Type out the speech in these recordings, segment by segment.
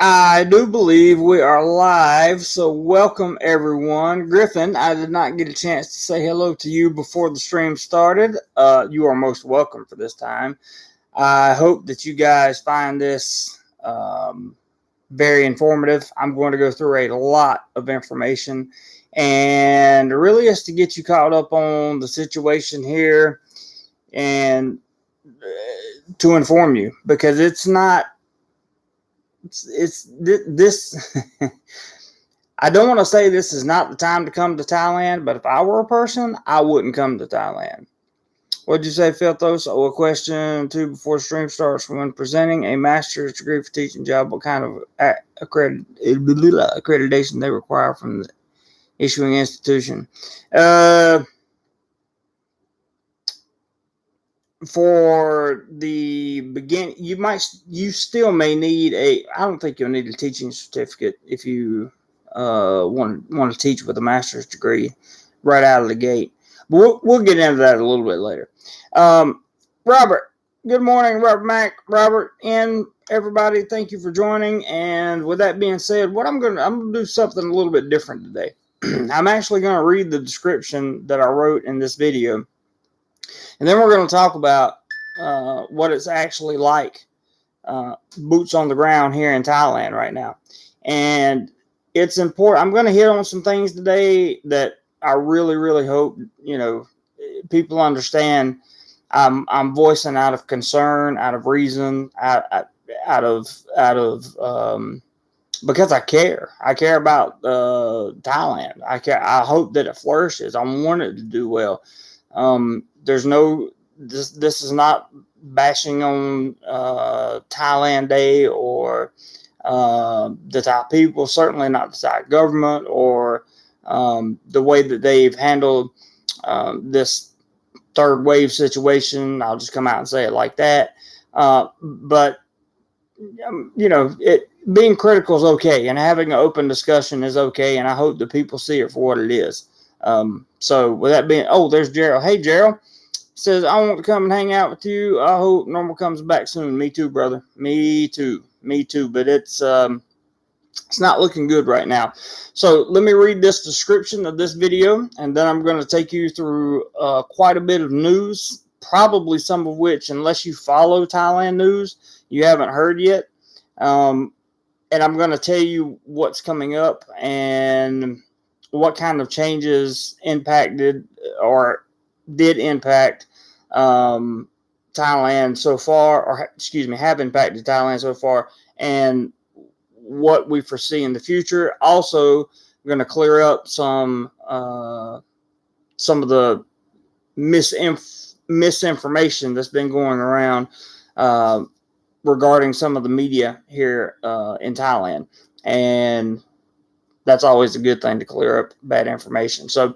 I do believe we are live, so welcome everyone. Griffin, I did not get a chance to say hello to you before the stream started. You are most welcome for this time. I hope that you guys find this very informative. I'm going to go through a lot of information, and really is to get you caught up on the situation here and to inform you because it's not it's this I don't want to say this is not the time to come to Thailand, but if I were a person, I wouldn't come to Thailand. What'd you say, Philthos? Oh, a question two before the stream starts. When presenting a master's degree for teaching job, what kind of accreditation they require from the issuing institution? For the beginning, you still may need I don't think you'll need a teaching certificate if you want to teach with a master's degree right out of the gate. But we'll get into that a little bit later. Robert, good morning, Robert Mack, Robert, and everybody. Thank you for joining. And with that being said, I'm gonna do something a little bit different today. I'm actually gonna read the description that I wrote in this video. And then we're going to talk about what it's actually like, boots on the ground here in Thailand right now. And it's important. I'm going to hit on some things today that I really, really hope, people understand. I'm voicing out of concern, out of reason, out of because I care. I care about Thailand. I care. I hope that it flourishes. I want it to do well. There's no, this is not bashing on Thailand Day or the Thai people, certainly not the Thai government or the way that they've handled this third wave situation. I'll just come out and say it like that. But being critical is okay, and having an open discussion is okay, and I hope that people see it for what it is. So with that being, there's Gerald. Hey, Gerald. Says, I want to come and hang out with you. I hope normal comes back soon. Me too, brother. Me too. But it's not looking good right now. So let me read this description of this video, and then I'm going to take you through quite a bit of news, probably some of which, unless you follow Thailand news, you haven't heard yet. And I'm going to tell you what's coming up and what kind of changes impacted or did impact Thailand so far, or have impacted Thailand so far, and what we foresee in the future. Also, we're going to clear up some of the misinformation that's been going around regarding some of the media here in Thailand, and that's always a good thing to clear up bad information. So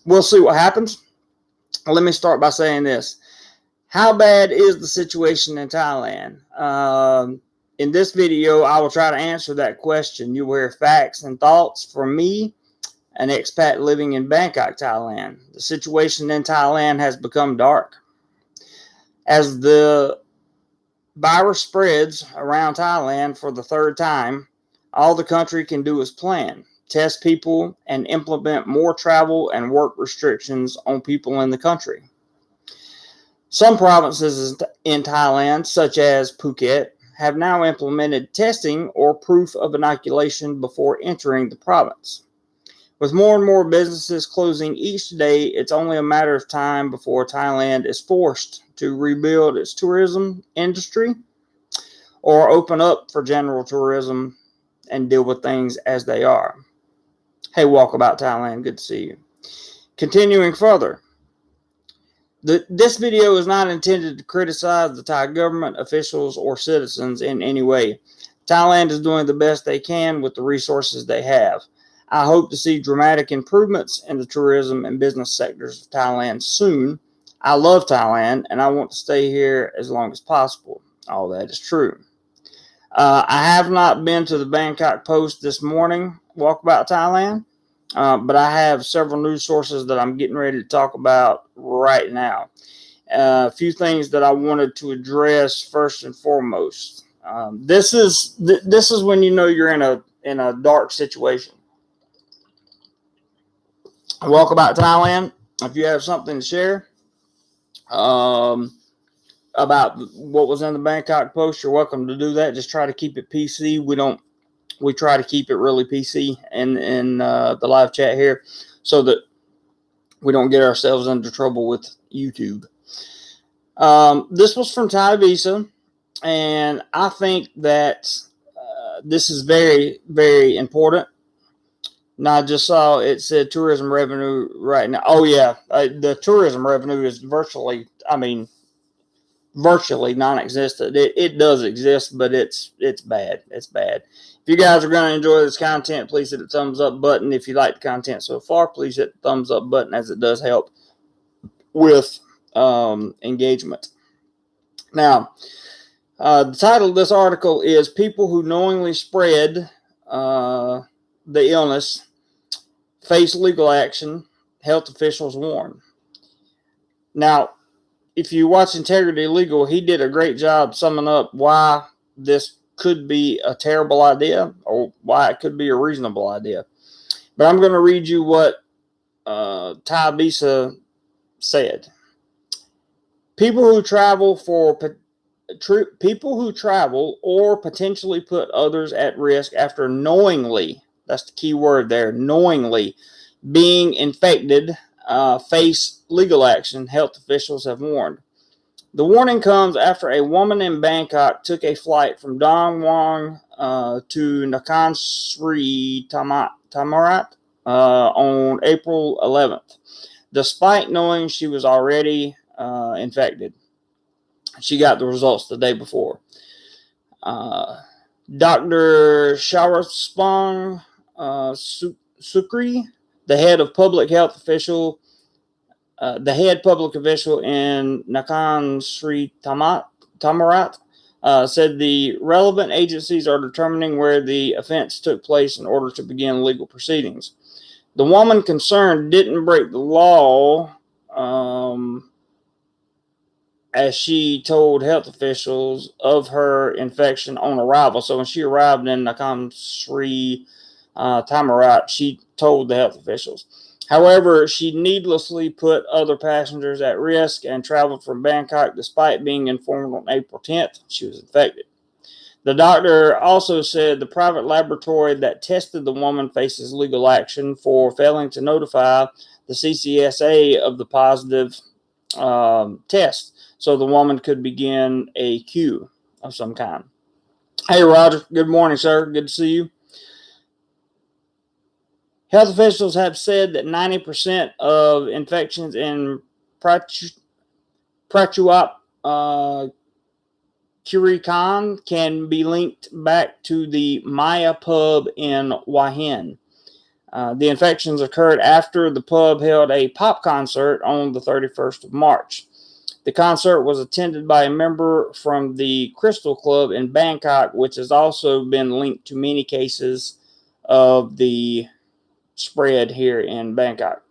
we'll see what happens. Let me start by saying this. How bad is the situation in Thailand? In this video, I will try to answer that question. You will hear facts and thoughts from me, an expat living in Bangkok, Thailand. The situation in Thailand has become dark. As the virus spreads around Thailand for the third time, all the country can do is plan, test people, and implement more travel and work restrictions on people in the country. Some provinces in Thailand, such as Phuket, have now implemented testing or proof of inoculation before entering the province. With more and more businesses closing each day, it's only a matter of time before Thailand is forced to rebuild its tourism industry or open up for general tourism and deal with things as they are. Hey, Walkabout Thailand, good to see you. Continuing further, this video is not intended to criticize the Thai government, officials, or citizens in any way. Thailand is doing the best they can with the resources they have. I hope to see dramatic improvements in the tourism and business sectors of Thailand soon. I love Thailand, and I want to stay here as long as possible. All that is true. I have not been to the Bangkok Post this morning, Walkabout Thailand. But I have several news sources that I'm getting ready to talk about right now. A few things that I wanted to address first and foremost. This is when you know you're in a dark situation. Welcome back to Thailand. If you have something to share about what was in the Bangkok post, you're welcome to do that. Just try to keep it PC. We try to keep it really PC in the live chat here, so that we don't get ourselves into trouble with YouTube. This was from Thai Visa, and I think that this is very, very important. Now, I just saw it said tourism revenue right now. Oh, yeah. The tourism revenue is virtually non-existent. It does exist, but it's bad. It's bad. If you guys are going to enjoy this content, please hit the thumbs up button. If you like the content so far, please hit the thumbs up button, as it does help with engagement. Now, the title of this article is People Who Knowingly Spread the Illness Face Legal Action, Health Officials Warn. Now, if you watch Integrity Legal, he did a great job summing up why this could be a terrible idea or why it could be a reasonable idea. But I'm going to read you what Thai Visa said. People who travel or potentially put others at risk after knowingly, that's the key word there, knowingly being infected, face legal action, health officials have warned. The warning comes after a woman in Bangkok took a flight from Dong Muang to Nakhon Sri Thammarat on April 11th, despite knowing she was already infected. She got the results the day before. Dr. Sharaspong Sukri, the head public official in Nakhon Sri Thammarat, said the relevant agencies are determining where the offense took place in order to begin legal proceedings. The woman concerned didn't break the law, as she told health officials of her infection on arrival. So when she arrived in Nakhon Sri Thammarat, she told the health officials. However, she needlessly put other passengers at risk and traveled from Bangkok despite being informed on April 10th she was infected. The doctor also said the private laboratory that tested the woman faces legal action for failing to notify the CCSA of the positive test, so the woman could begin a queue of some kind. Hey, Roger. Good morning, sir. Good to see you. Health officials have said that 90% of infections in Prachuap Khiri can be linked back to the Maya pub in Hua Hin. The infections occurred after the pub held a pop concert on the 31st of March. The concert was attended by a member from the Crystal Club in Bangkok, which has also been linked to many cases of the spread here in Bangkok.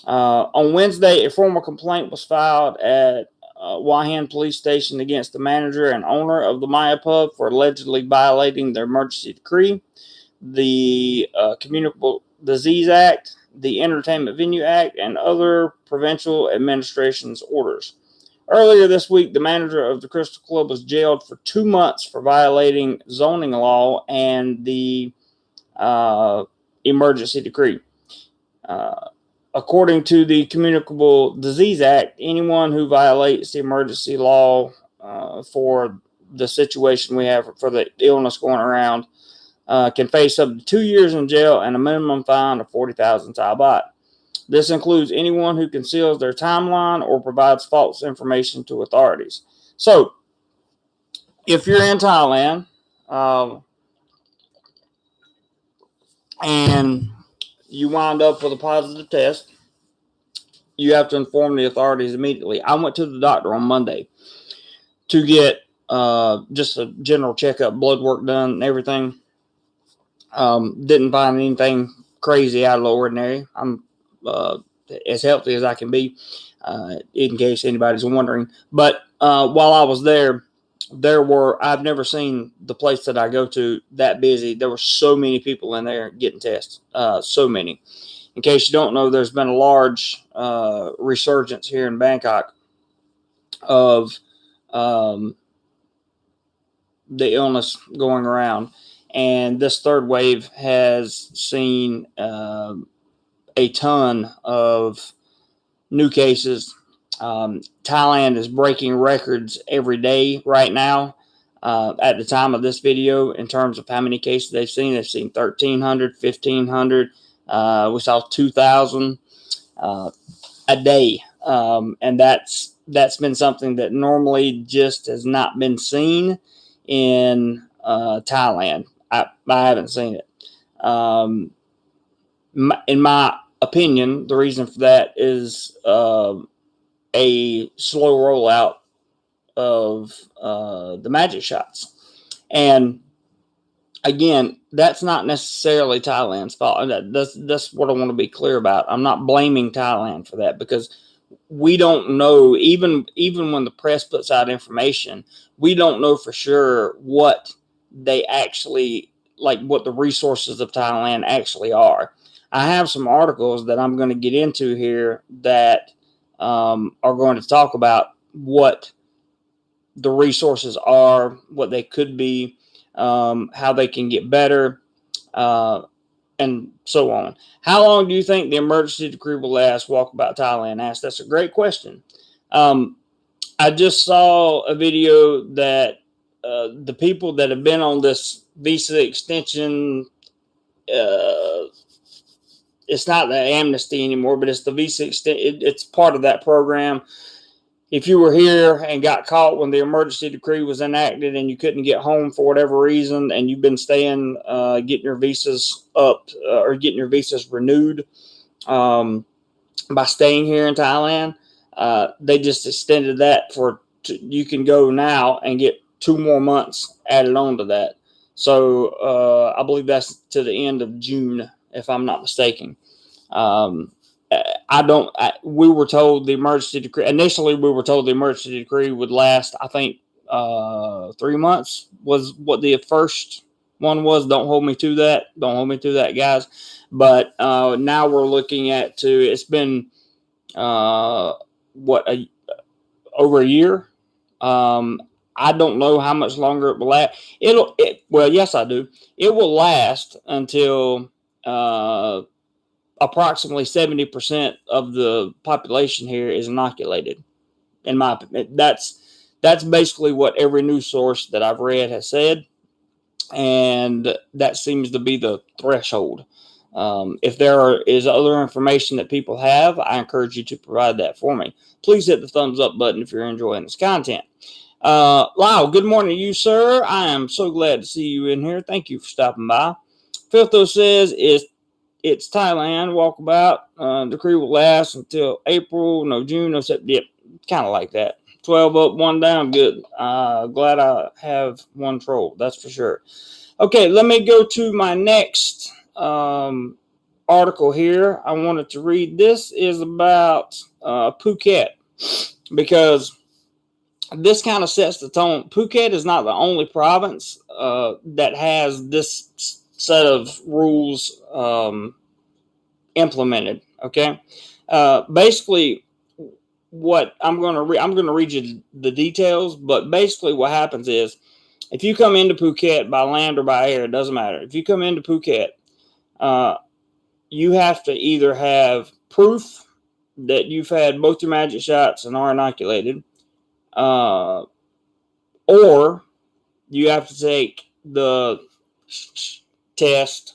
On Wednesday, a formal complaint was filed at Hua Hin Police Station against the manager and owner of the Maya Pub for allegedly violating the emergency decree, the Communicable Disease Act, the Entertainment Venue Act, and other provincial administration's orders. Earlier this week, the manager of the Crystal Club was jailed for 2 months for violating zoning law and the emergency decree. According to the Communicable Disease Act, anyone who violates the emergency law for the situation we have for the illness going around can face up to 2 years in jail and a minimum fine of 40,000 Thai baht. This includes anyone who conceals their timeline or provides false information to authorities. So, if you're in Thailand and you wind up with a positive test, you have to inform the authorities immediately. I went to the doctor on Monday to get just a general checkup, blood work done, and everything. Didn't find anything crazy out of the ordinary. I'm as healthy as I can be, in case anybody's wondering. But while I was there, I've never seen the place that I go to that busy. There were so many people in there getting tests, so many. In case you don't know, there's been a large resurgence here in Bangkok of the illness going around. And this third wave has seen a ton of new cases. Thailand is breaking records every day right now. At the time of this video, in terms of how many cases they've seen 1,300, 1,500. We saw 2,000 a day, and that's been something that normally just has not been seen in Thailand. I haven't seen it. In my opinion, the reason for that is a slow rollout of the magic shots. And again, that's not necessarily Thailand's fault. That's what I want to be clear about. I'm not blaming Thailand for that, because we don't know, even when the press puts out information, we don't know for sure what they actually, like, what the resources of Thailand actually are. I have some articles that I'm going to get into here that are going to talk about what the resources are, what they could be, how they can get better, and so on. How long do you think the emergency decree will last? Walkabout Thailand asked. That's a great question. I just saw a video that the people that have been on this visa extension, it's not the amnesty anymore, but it's the visa extension. It's part of that program. If you were here and got caught when the emergency decree was enacted and you couldn't get home for whatever reason, and you've been staying, getting your visas up or getting your visas renewed by staying here in Thailand, they just extended that you can go now and get 2 more months added on to that. So I believe that's to the end of June, if I'm not mistaken. We were told the emergency decree, initially we were told the emergency decree would last, I think, 3 months was what the first one was. Don't hold me to that, guys. But now we're looking at it's been over a year. I don't know how much longer it will last. Well, yes, I do. It will last until approximately 70% of the population here is inoculated. In my opinion, that's basically what every news source that I've read has said, and that seems to be the threshold. If there is other information that people have, I encourage you to provide that for me. Please hit the thumbs up button if you're enjoying this content. Lyle, good morning to you, sir. I am so glad to see you in here. Thank you for stopping by. Filtho says it's Thailand. Walkabout. Decree will last until April, no June, no September. Yep, kind of like that. 12 up, 1 down. Good. Glad I have one troll. That's for sure. Okay, let me go to my next article here. I wanted to read. This is about Phuket, because this kind of sets the tone. Phuket is not the only province that has this set of rules implemented. Okay, basically, what I'm going to read you the details. But basically, what happens is, if you come into Phuket by land or by air, it doesn't matter. If you come into Phuket, you have to either have proof that you've had both your magic shots and are inoculated, or you have to take the test,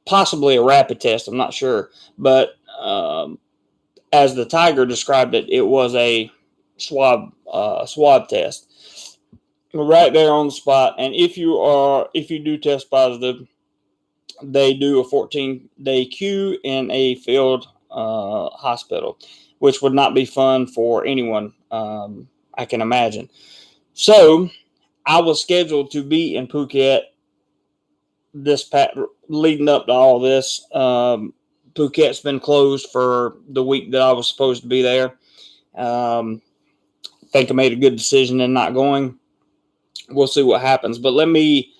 possibly a rapid test. I'm not sure, but as the Tiger described it, it was a swab test right there on the spot. And if you do test positive, they do a 14-day queue in a field hospital, which would not be fun for anyone, I can imagine. So I was scheduled to be in Phuket leading up to all this. Phuket's been closed for the week that I was supposed to be there. think I made a good decision in not going. We'll see what happens. But let me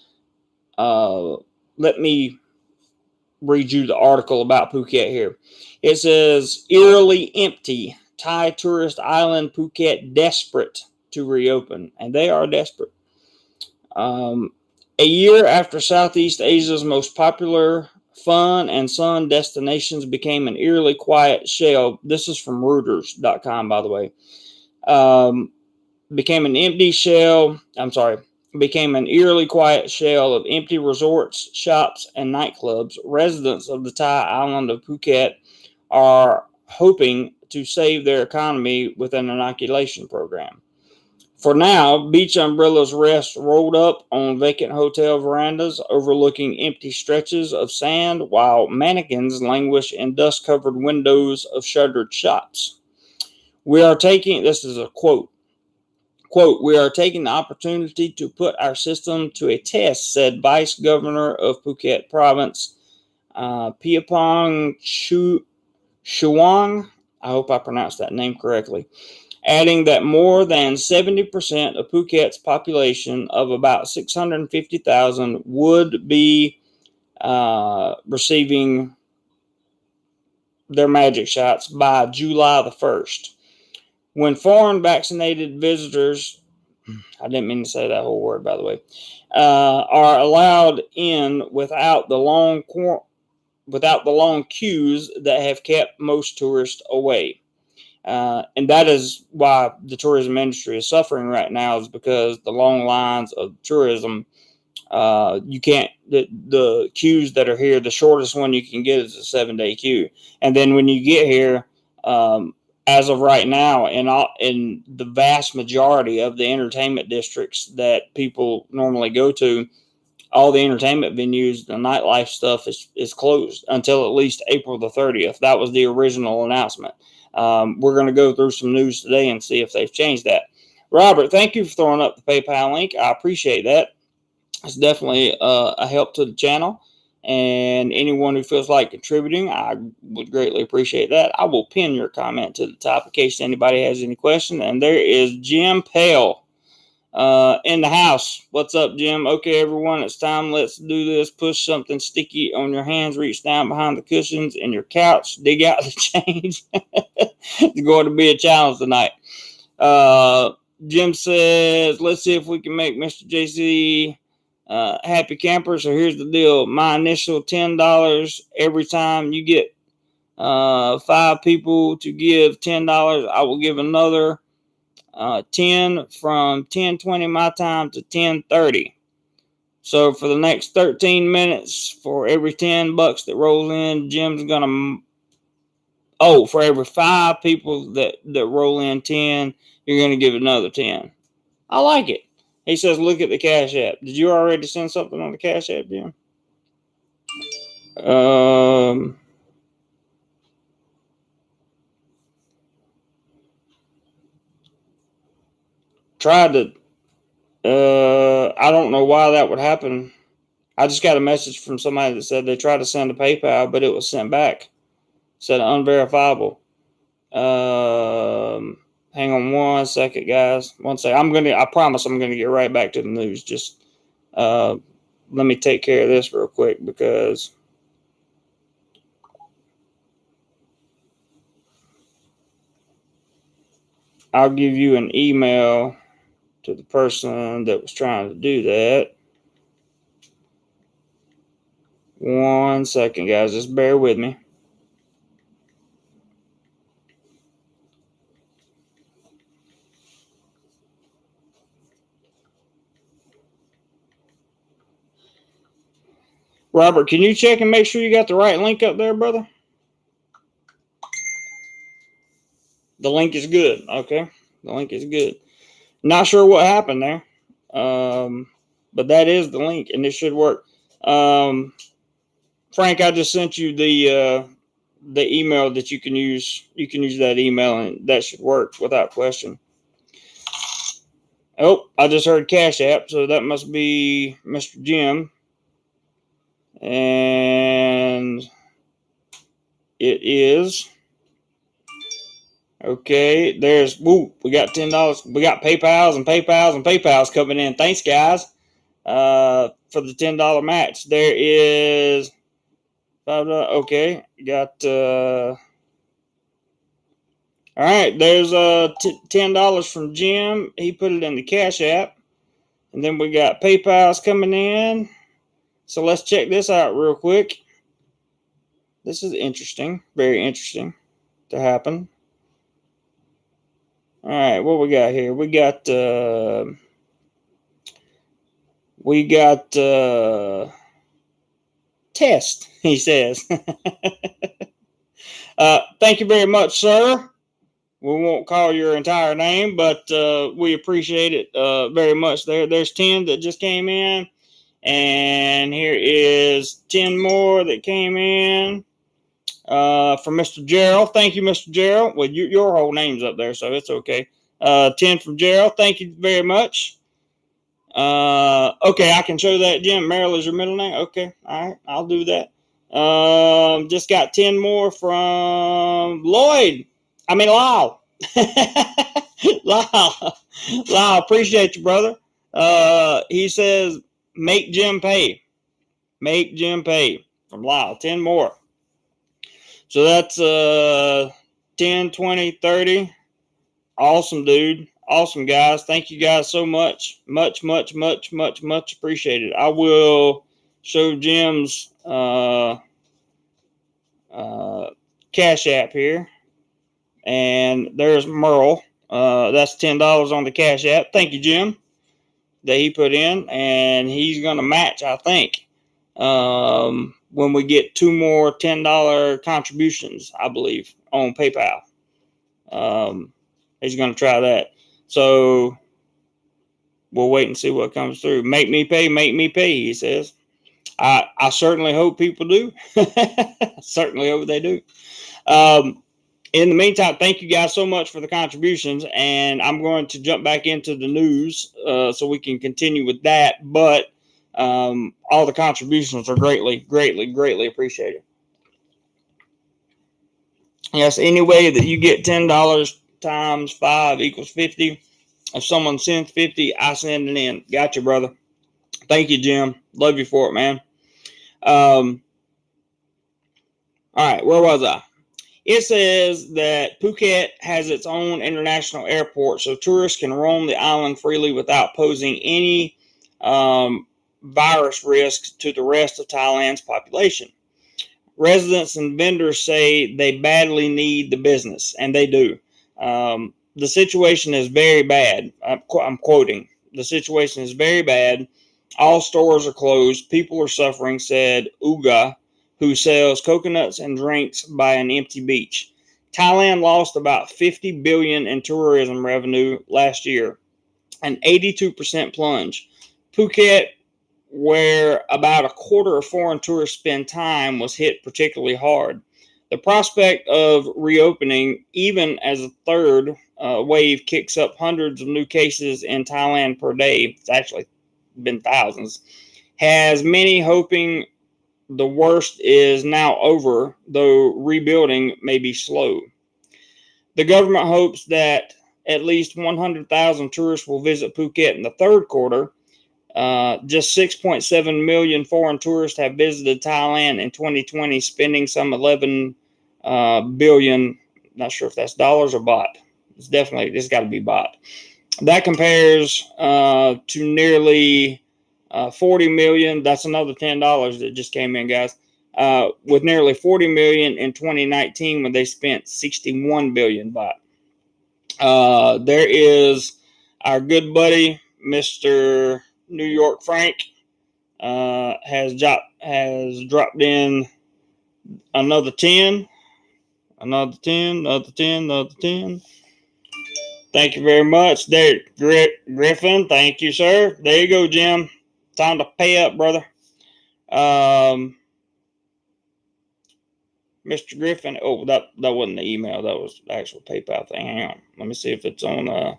read you the article about Phuket here. It says, eerily empty. Thai tourist island Phuket desperate to reopen. And they are desperate. A year after Southeast Asia's most popular fun and sun destinations became an eerily quiet shell. This is from Reuters.com, by the way. Became an eerily quiet shell of empty resorts, shops, and nightclubs. Residents of the Thai island of Phuket are hoping to save their economy with an inoculation program. For now, beach umbrellas rest rolled up on vacant hotel verandas overlooking empty stretches of sand, while mannequins languish in dust-covered windows of shuttered shops. This is a quote, we are taking the opportunity to put our system to a test, said Vice Governor of Phuket Province, Piapong Shuang. I hope I pronounced that name correctly. Adding that more than 70% of Phuket's population of about 650,000 would be receiving their magic shots by July the 1st. When foreign vaccinated visitors, I didn't mean to say that whole word, by the way, are allowed in without the long queues that have kept most tourists away. And that is why the tourism industry is suffering right now, is because the long lines of tourism, you can't, the queues that are here, the shortest one you can get is a 7-day queue. And then when you get here, as of right now, in the vast majority of the entertainment districts that people normally go to, all the entertainment venues, the nightlife stuff is closed until at least April the 30th. That was the original announcement. We're going to go through some news today and see if they've changed that. Robert, thank you for throwing up the PayPal link. I appreciate that. It's definitely a help to the channel. And anyone who feels like contributing, I would greatly appreciate that. I will pin your comment to the top in case anybody has any questions. And there is Jim Pale in the house. What's up, Jim? Okay, everyone, it's time. Let's do this. Push something sticky on your hands. Reach down behind the cushions in your couch. Dig out the change. It's going to be a challenge tonight. Jim says, let's see if we can make Mr. JC happy camper. So here's the deal. My initial $10 every time you get 5 people to give $10, I will give another 10 from 10:20 my time to 10:30. So for the next 13 minutes, for every $10 that rolls in, Jim's gonna. Oh, for every 5 people that roll in 10, you're gonna give another 10. I like it. He says, look at the Cash App. Did you already send something on the Cash App, Jim? Tried to. I don't know why that would happen. I just got a message from somebody that said they tried to send a PayPal, but it was sent back. It said unverifiable. Hang on one second, guys. One second. I promise I'm gonna get right back to the news. Just let me take care of this real quick because I'll give you an email to the person that was trying to do that. One second, guys. Just bear with me. Robert, can you check and make sure you got the right link up there, brother? The link is good. Okay. The link is good. Not sure what happened there. But that is the link and it should work. Frank, I just sent you the email that you can use. You can use that email and that should work without question. Oh, I just heard Cash App, so that must be Mr. Jim. And it is. Okay, we got $10. We got PayPals and PayPals and PayPals coming in. Thanks, guys, for the $10 match. There is $5. Okay, got all right. There's $10 from Jim. He put it in the Cash App, and then we got PayPal's coming in. So let's check this out real quick. This is interesting, very interesting to happen. All right, what we got here? We got test, he says. Thank you very much, sir. We won't call your entire name, but we appreciate it very much. There's 10 that just came in, and here is 10 more that came in from Mr. Gerald. Thank you, Mr. Gerald. Well, your whole name's up there, so it's okay. 10 from Gerald. Thank you very much. Okay, I can show that, Jim. Merrill is your middle name. Okay, all right, I'll do that. Just got 10 more from Lloyd. I mean, Lyle. Lyle, appreciate you, brother. He says, make Jim pay. Make Jim pay from Lyle. 10 more. So that's 10, 20, 30. Awesome, dude. Awesome, guys. Thank you guys so much. Much appreciated. I will show Jim's Cash App here. And there's Merle. That's $10 on the Cash App. Thank you, Jim, that he put in. And he's going to match, I think, when we get 2 more $10 contributions, I believe, on PayPal. He's going to try that. So we'll wait and see what comes through. Make me pay, he says. I certainly hope people do. Certainly hope they do. In the meantime, thank you guys so much for the contributions, and I'm going to jump back into the news so we can continue with that. But all the contributions are greatly appreciated. Yes, any way that you get $10 times 5 equals 50. If someone sends 50, I send it in. Gotcha, brother. Thank you, Jim. Love you for it, man. All right, where was I? It says that Phuket has its own international airport, so tourists can roam the island freely without posing any virus risks to the rest of Thailand's population. Residents and vendors say they badly need the business, and they do. The situation is very bad. I'm quoting. The situation is very bad. All stores are closed. People are suffering, said Uga, who sells coconuts and drinks by an empty beach. Thailand lost about $50 billion in tourism revenue last year, an 82% plunge. Phuket, where about a quarter of foreign tourists spend time, was hit particularly hard. The prospect of reopening, even as a third wave kicks up hundreds of new cases in Thailand per day, it's actually been thousands, has many hoping the worst is now over, though rebuilding may be slow. The government hopes that at least 100,000 tourists will visit Phuket in the third quarter. Just 6.7 million foreign tourists have visited Thailand in 2020, spending some 11 billion. Not sure if that's dollars or baht. It's got to be baht. That compares to nearly 40 million. That's another $10 that just came in, guys. With nearly 40 million in 2019 when they spent 61 billion baht. There is our good buddy, Mr. New York Frank, has dropped in another 10. Another 10. Thank you very much. There, Griffin. Thank you, sir. There you go, Jim. Time to pay up, brother. Mr. Griffin. Oh, that wasn't the email. That was the actual PayPal thing. Hang on. Let me see if it's on.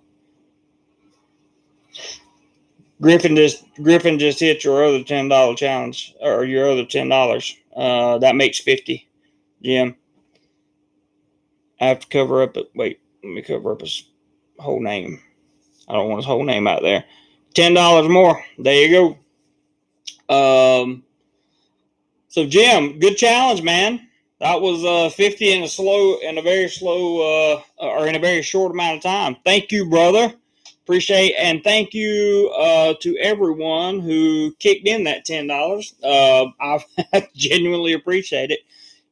Griffin just hit your other $10 challenge, or your other $10. That makes 50, Jim. I have to cover up. Wait, Let me cover up his whole name. I don't want his whole name out there. $10 more. There you go. So Jim, good challenge, man. That was 50 in a very short amount of time. Thank you, brother. Appreciate, and thank you to everyone who kicked in that $10. I genuinely appreciate it.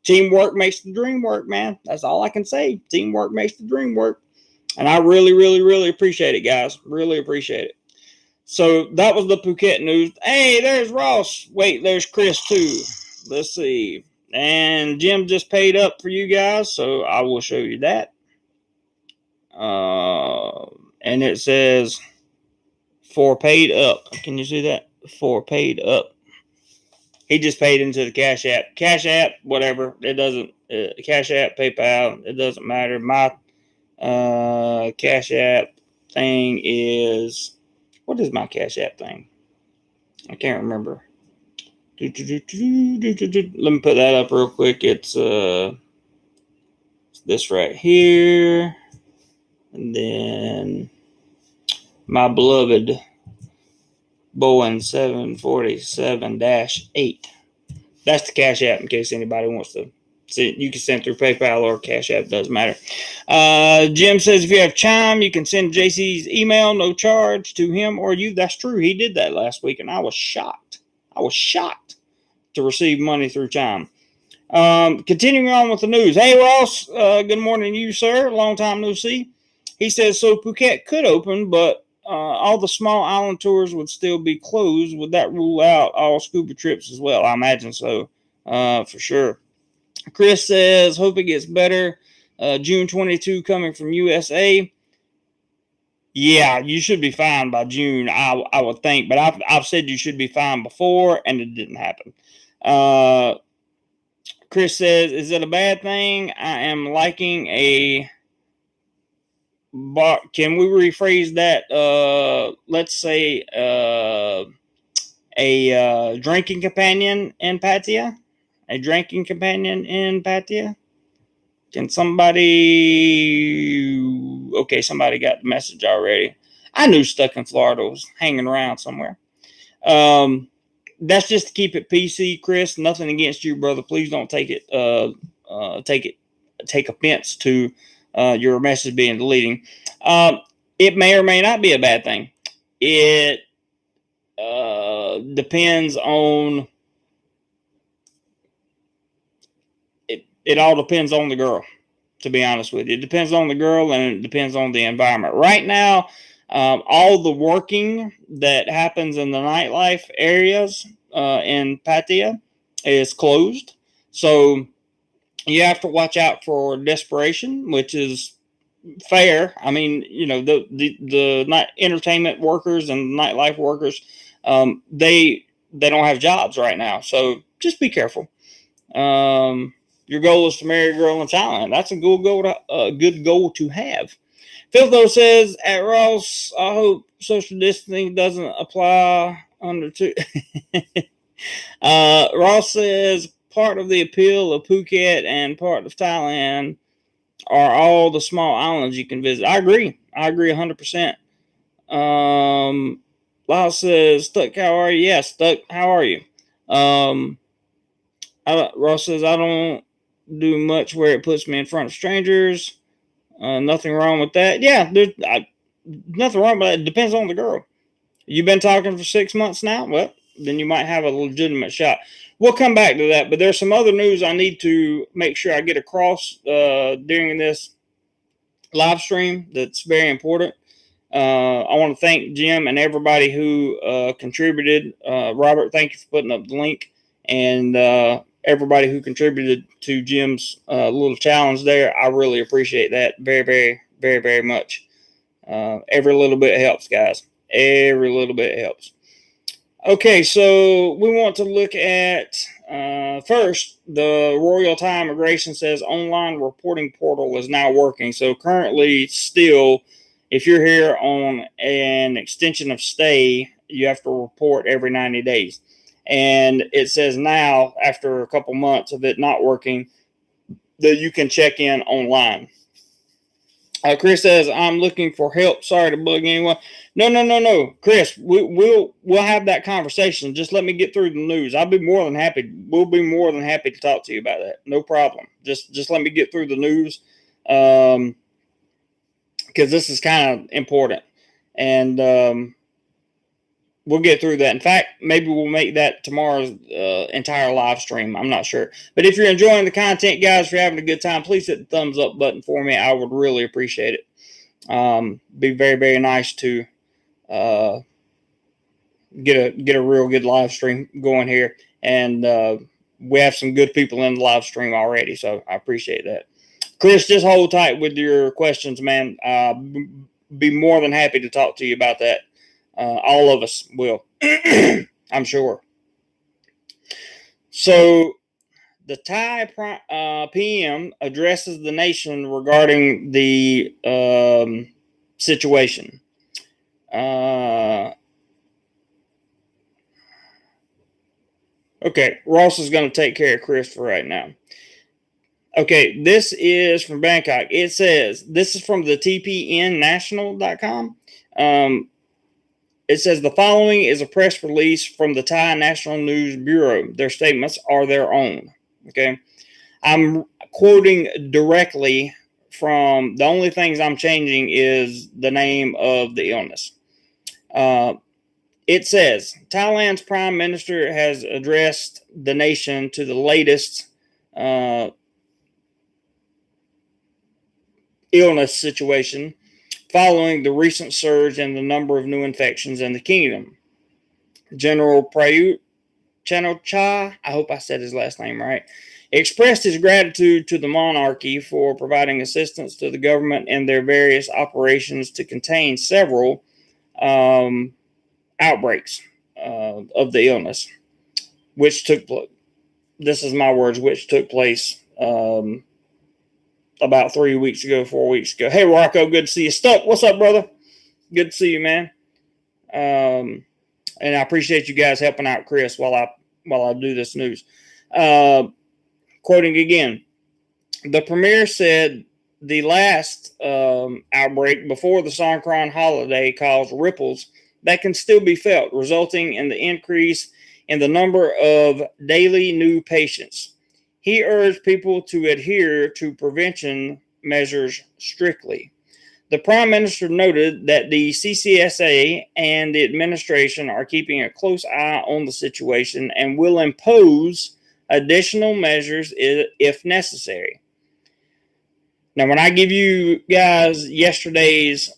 Teamwork makes the dream work, man. That's all I can say. Teamwork makes the dream work. And I really, really, really appreciate it, guys. Really appreciate it. So that was the Phuket news. Hey, there's Ross. Wait, there's Chris too. Let's see. And Jim just paid up for you guys, so I will show you that. And it says for paid up. Can you see that? For paid up. He just paid into the Cash App. Cash App, whatever. It doesn't. Cash App, PayPal. It doesn't matter. My Cash App thing is. What is my Cash App thing? I can't remember. Let me put that up real quick. It's this right here. And then my beloved Boeing 747-8. That's the Cash App in case anybody wants to see. You can send through PayPal or Cash App. Doesn't matter. Jim says if you have Chime, you can send JC's email, no charge to him or you. That's true. He did that last week, and I was shocked. To receive money through Chime. Continuing on with the news. Hey, Ross. Good morning to you, sir. Long time no see. He says, so Phuket could open, but all the small island tours would still be closed. Would that rule out all scuba trips as well? I imagine so, for sure. Chris says, hope it gets better. June 22 coming from USA. Yeah, you should be fine by June, I would think. But I've said you should be fine before, and it didn't happen. Chris says, is it a bad thing? I am liking a... Can we rephrase that? Let's say a drinking companion in Pattaya? A drinking companion in Pattaya? Can somebody... Okay, somebody got the message already. I knew Stuck in Florida was hanging around somewhere. That's just to keep it PC, Chris. Nothing against you, brother. Please don't take offense to your message being deleting. It may or may not be a bad thing. It depends on... It all depends on the girl, to be honest with you. It depends on the girl, and it depends on the environment. Right now, all the working that happens in the nightlife areas in Pattaya is closed. So you have to watch out for desperation, which is fair. I mean, you know, the night entertainment workers and nightlife workers, they don't have jobs right now. So just be careful. Your goal is to marry a girl in Thailand. That's a good goal to have. Philtho says, at Ross, I hope social distancing doesn't apply under two. Ross says, part of the appeal of Phuket and part of Thailand are all the small islands you can visit. I agree 100%. Lyle says, Stuck, how are you? Yeah, Stuck, how are you? Ross says, I don't do much where it puts me in front of strangers. Nothing wrong with that. Yeah, there's nothing wrong with that. It depends on the girl. You've been talking for 6 months now? Well, then you might have a legitimate shot. We'll come back to that, but there's some other news I need to make sure I get across during this live stream that's very important. I want to thank Jim and everybody who contributed. Robert, thank you for putting up the link. And everybody who contributed to Jim's little challenge there. I really appreciate that very, very, very, very much. Every little bit helps, guys. Every little bit helps. Okay, so we want to look at first, the Royal Thai Immigration says online reporting portal is now working. So currently, still, if you're here on an extension of stay, you have to report every 90 days. And it says now, after a couple months of it not working, that you can check in online. Chris says, I'm looking for help. Sorry to bug anyone. No. Chris, we'll have that conversation. Just let me get through the news. I'll be more than happy. We'll be more than happy to talk to you about that. No problem. Just let me get through the news. Because this is kind of important. And we'll get through that. In fact, maybe we'll make that tomorrow's entire live stream. I'm not sure. But if you're enjoying the content, guys, if you're having a good time, please hit the thumbs up button for me. I would really appreciate it. Be very, very nice to get a real good live stream going here. And we have some good people in the live stream already, so I appreciate that. Chris, just hold tight with your questions, man. Be more than happy to talk to you about that. All of us will, I'm sure. So the Thai PM addresses the nation regarding the situation. Okay, Ross is going to take care of Chris for right now. Okay, this is from Bangkok. It says, this is from the tpnnational.com. It says the following is a press release from the Thai National News Bureau. Their statements are their own. Okay, I'm quoting directly from, the only things I'm changing is the name of the illness. It says Thailand's prime minister has addressed the nation to the latest illness situation following the recent surge in the number of new infections in the kingdom. General Prayut Chan-o-cha, I hope I said his last name right, expressed his gratitude to the monarchy for providing assistance to the government in their various operations to contain several outbreaks of the illness, which took place, this is my words, which took place about 3 weeks ago, 4 weeks ago. Hey, Rocco, good to see you. Stuck, what's up, brother? Good to see you, man. And I appreciate you guys helping out Chris while I do this news. Quoting again, the premier said the last outbreak before the Songkran holiday caused ripples that can still be felt, resulting in the increase in the number of daily new patients. He urged people to adhere to prevention measures strictly. The Prime Minister noted that the CCSA and the administration are keeping a close eye on the situation and will impose additional measures if necessary. Now, when I give you guys yesterday's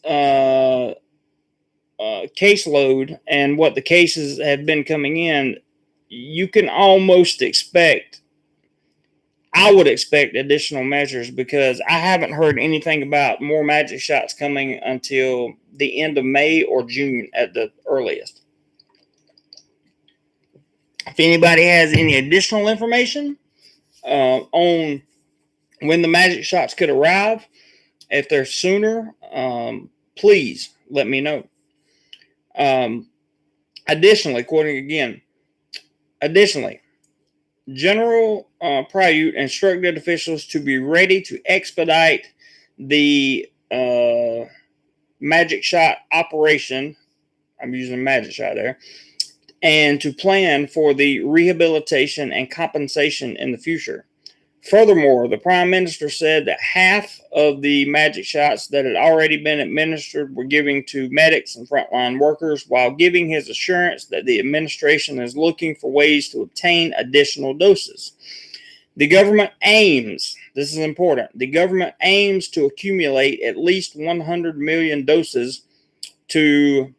caseload and what the cases have been coming in, you can almost expect, I would expect additional measures, because I haven't heard anything about more magic shots coming until the end of May or June at the earliest. If anybody has any additional information on when the magic shots could arrive, if they're sooner, please let me know. Additionally, quoting again, General Prayut instructed officials to be ready to expedite the magic shot operation. I'm using magic shot there. And to plan for the rehabilitation and compensation in the future. Furthermore, the Prime Minister said that half of the magic shots that had already been administered were given to medics and frontline workers, while giving his assurance that the administration is looking for ways to obtain additional doses. The government aims, this is important, the government aims to accumulate at least 100 million doses to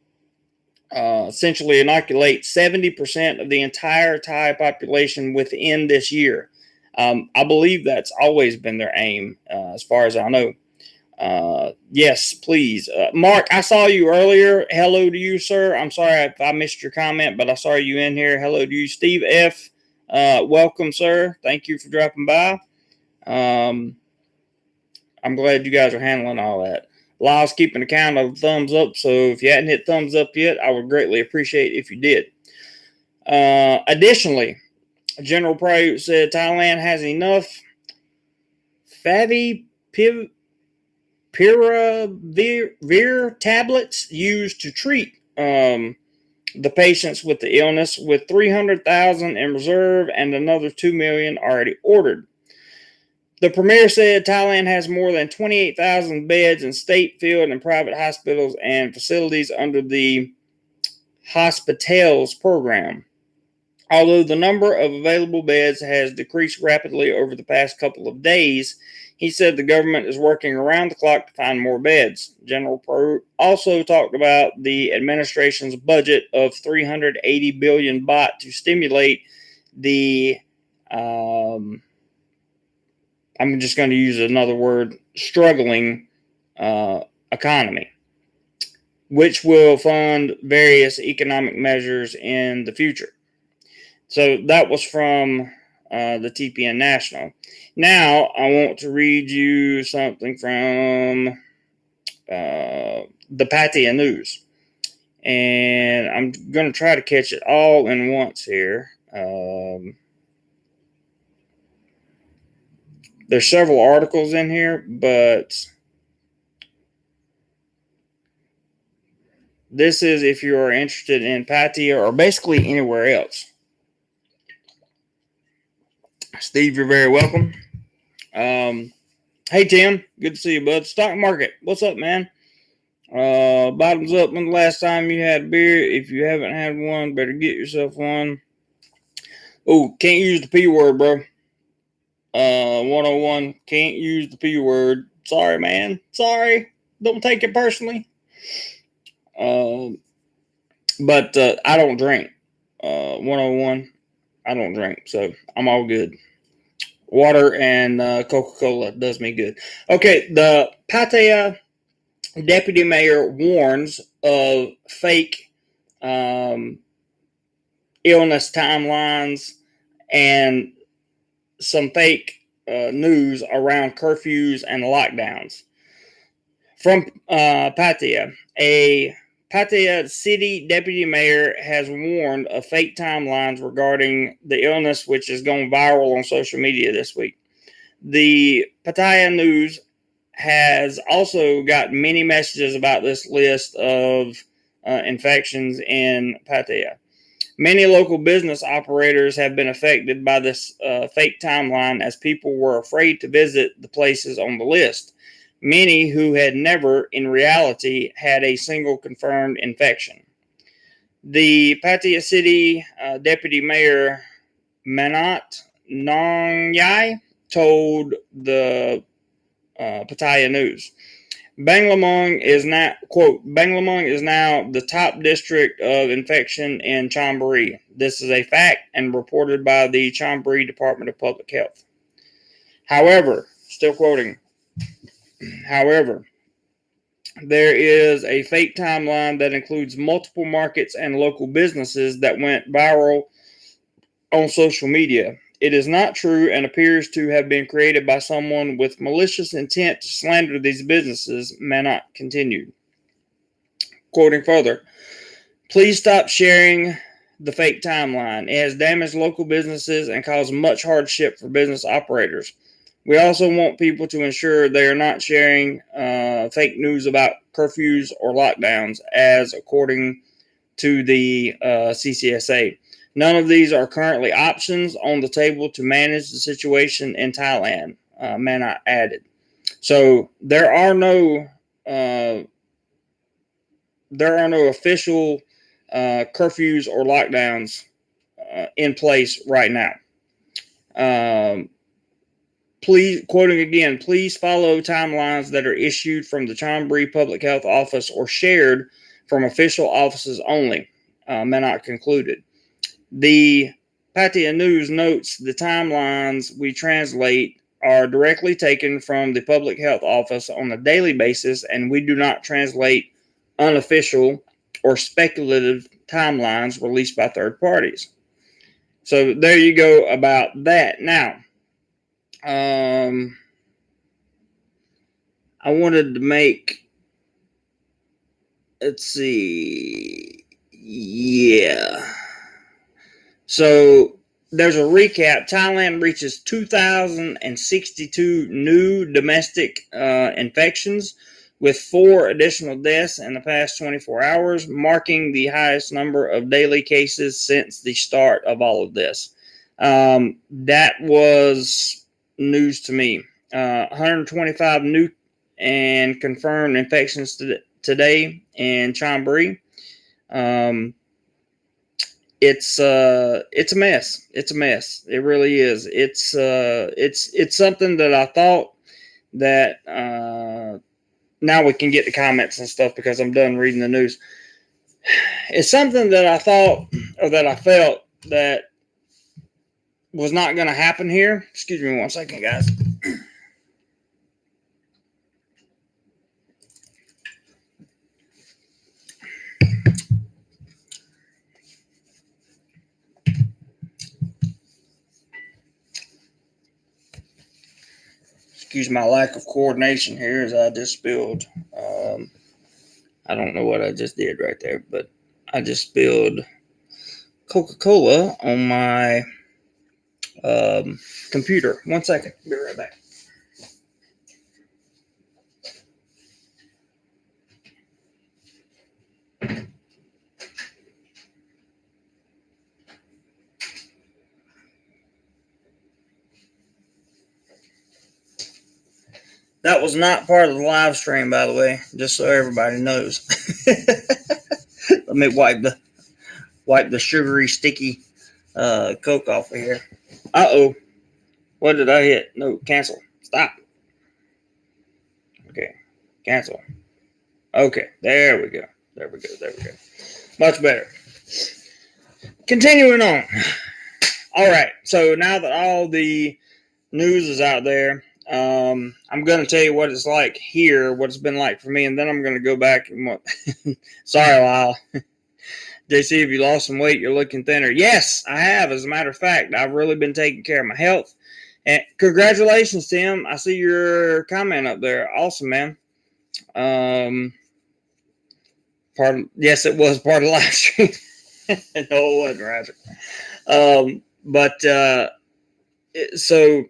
essentially inoculate 70% of the entire Thai population within this year. I believe that's always been their aim, as far as I know. Yes, please. Mark, I saw you earlier. Hello to you, sir. I'm sorry if I missed your comment, but I saw you in here. Hello to you. Steve F., welcome, sir. Thank you for dropping by. I'm glad you guys are handling all that. Lyle's keeping account of thumbs up, so if you hadn't hit thumbs up yet, I would greatly appreciate if you did. Additionally, General Prayut said Thailand has enough favipiravir Piravir tablets used to treat the patients with the illness, with 300,000 in reserve and another 2 million already ordered. The premier said Thailand has more than 28,000 beds in state, field, and private hospitals and facilities under the Hospitals program. Although the number of available beds has decreased rapidly over the past couple of days, he said the government is working around the clock to find more beds. General Pro also talked about the administration's budget of 380 billion baht to stimulate the, I'm just going to use another word, struggling economy, which will fund various economic measures in the future. So that was from the TPN National. Now I want to read you something from the Pattaya News. And I'm going to try to catch it all in once here. There's several articles in here, but this is if you are interested in Pattaya or basically anywhere else. Steve, you're very welcome. Hey, Tim. Good to see you, bud. Stock market. What's up, man? Bottoms up. When the last time you had a beer? If you haven't had one, better get yourself one. Oh, can't use the P word, bro. 101. Can't use the P word. Sorry, man. Sorry. Don't take it personally. But I don't drink. 101. I don't drink, so I'm all good. Water and Coca-Cola does me good. Okay, the Pattaya deputy mayor warns of fake illness timelines and some fake news around curfews and lockdowns. From Pattaya, a Pattaya city deputy mayor has warned of fake timelines regarding the illness, which is going viral on social media this week. The Pattaya News has also got many messages about this list of infections in Pattaya. Many local business operators have been affected by this fake timeline as people were afraid to visit the places on the list. Many who had never, in reality, had a single confirmed infection. The Pattaya City Deputy Mayor Manat Nongyai told the Pattaya News, Banglamung is now, quote, Banglamung is now the top district of infection in Chonburi. This is a fact and reported by the Chonburi Department of Public Health. However, still quoting, however, there is a fake timeline that includes multiple markets and local businesses that went viral on social media. It is not true and appears to have been created by someone with malicious intent to slander these businesses, Manat continued. Quoting further, please stop sharing the fake timeline. It has damaged local businesses and caused much hardship for business operators. We also want people to ensure they are not sharing fake news about curfews or lockdowns, as according to the CCSA. None of these are currently options on the table to manage the situation in Thailand, Manat added. So there are no official curfews or lockdowns in place right now. Please, quoting again, please follow timelines that are issued from the Chonburi Public Health Office or shared from official offices only, Manat concluded. The Pattaya News notes the timelines we translate are directly taken from the Public Health Office on a daily basis, and we do not translate unofficial or speculative timelines released by third parties. So there you go about that. Now, I wanted to make, let's see, yeah. So there's a recap. Thailand reaches 2,062 new domestic infections, with 4 additional deaths in the past 24 hours, marking the highest number of daily cases since the start of all of this. That was news to me. 125 new and confirmed infections today in Chonburi. It's a mess. It's a mess. It really is. It's something that I thought that now we can get the comments and stuff because I'm done reading the news. It's something that I thought or that I felt that was not going to happen here. Excuse me one second, guys. Excuse my lack of coordination here as I just spilled. I don't know what I just did right there, but I just spilled Coca-Cola on my computer. 1 second. Be right back. That was not part of the live stream, by the way, just so everybody knows. Let me wipe the sugary, sticky Coke off of here. Uh-oh. What did I hit? No, cancel. Stop. Okay, cancel. Okay, there we go. There we go. Much better. Continuing on. All right, so now that all the news is out there, I'm going to tell you what it's like here, what it's been like for me, and then I'm going to go back and what. Sorry, Lyle. JC, if you lost some weight, you're looking thinner. Yes, I have. As a matter of fact, I've really been taking care of my health. And congratulations, Tim. I see your comment up there. Awesome, man. Yes, it was part of the live stream. No, it wasn't, Roger. So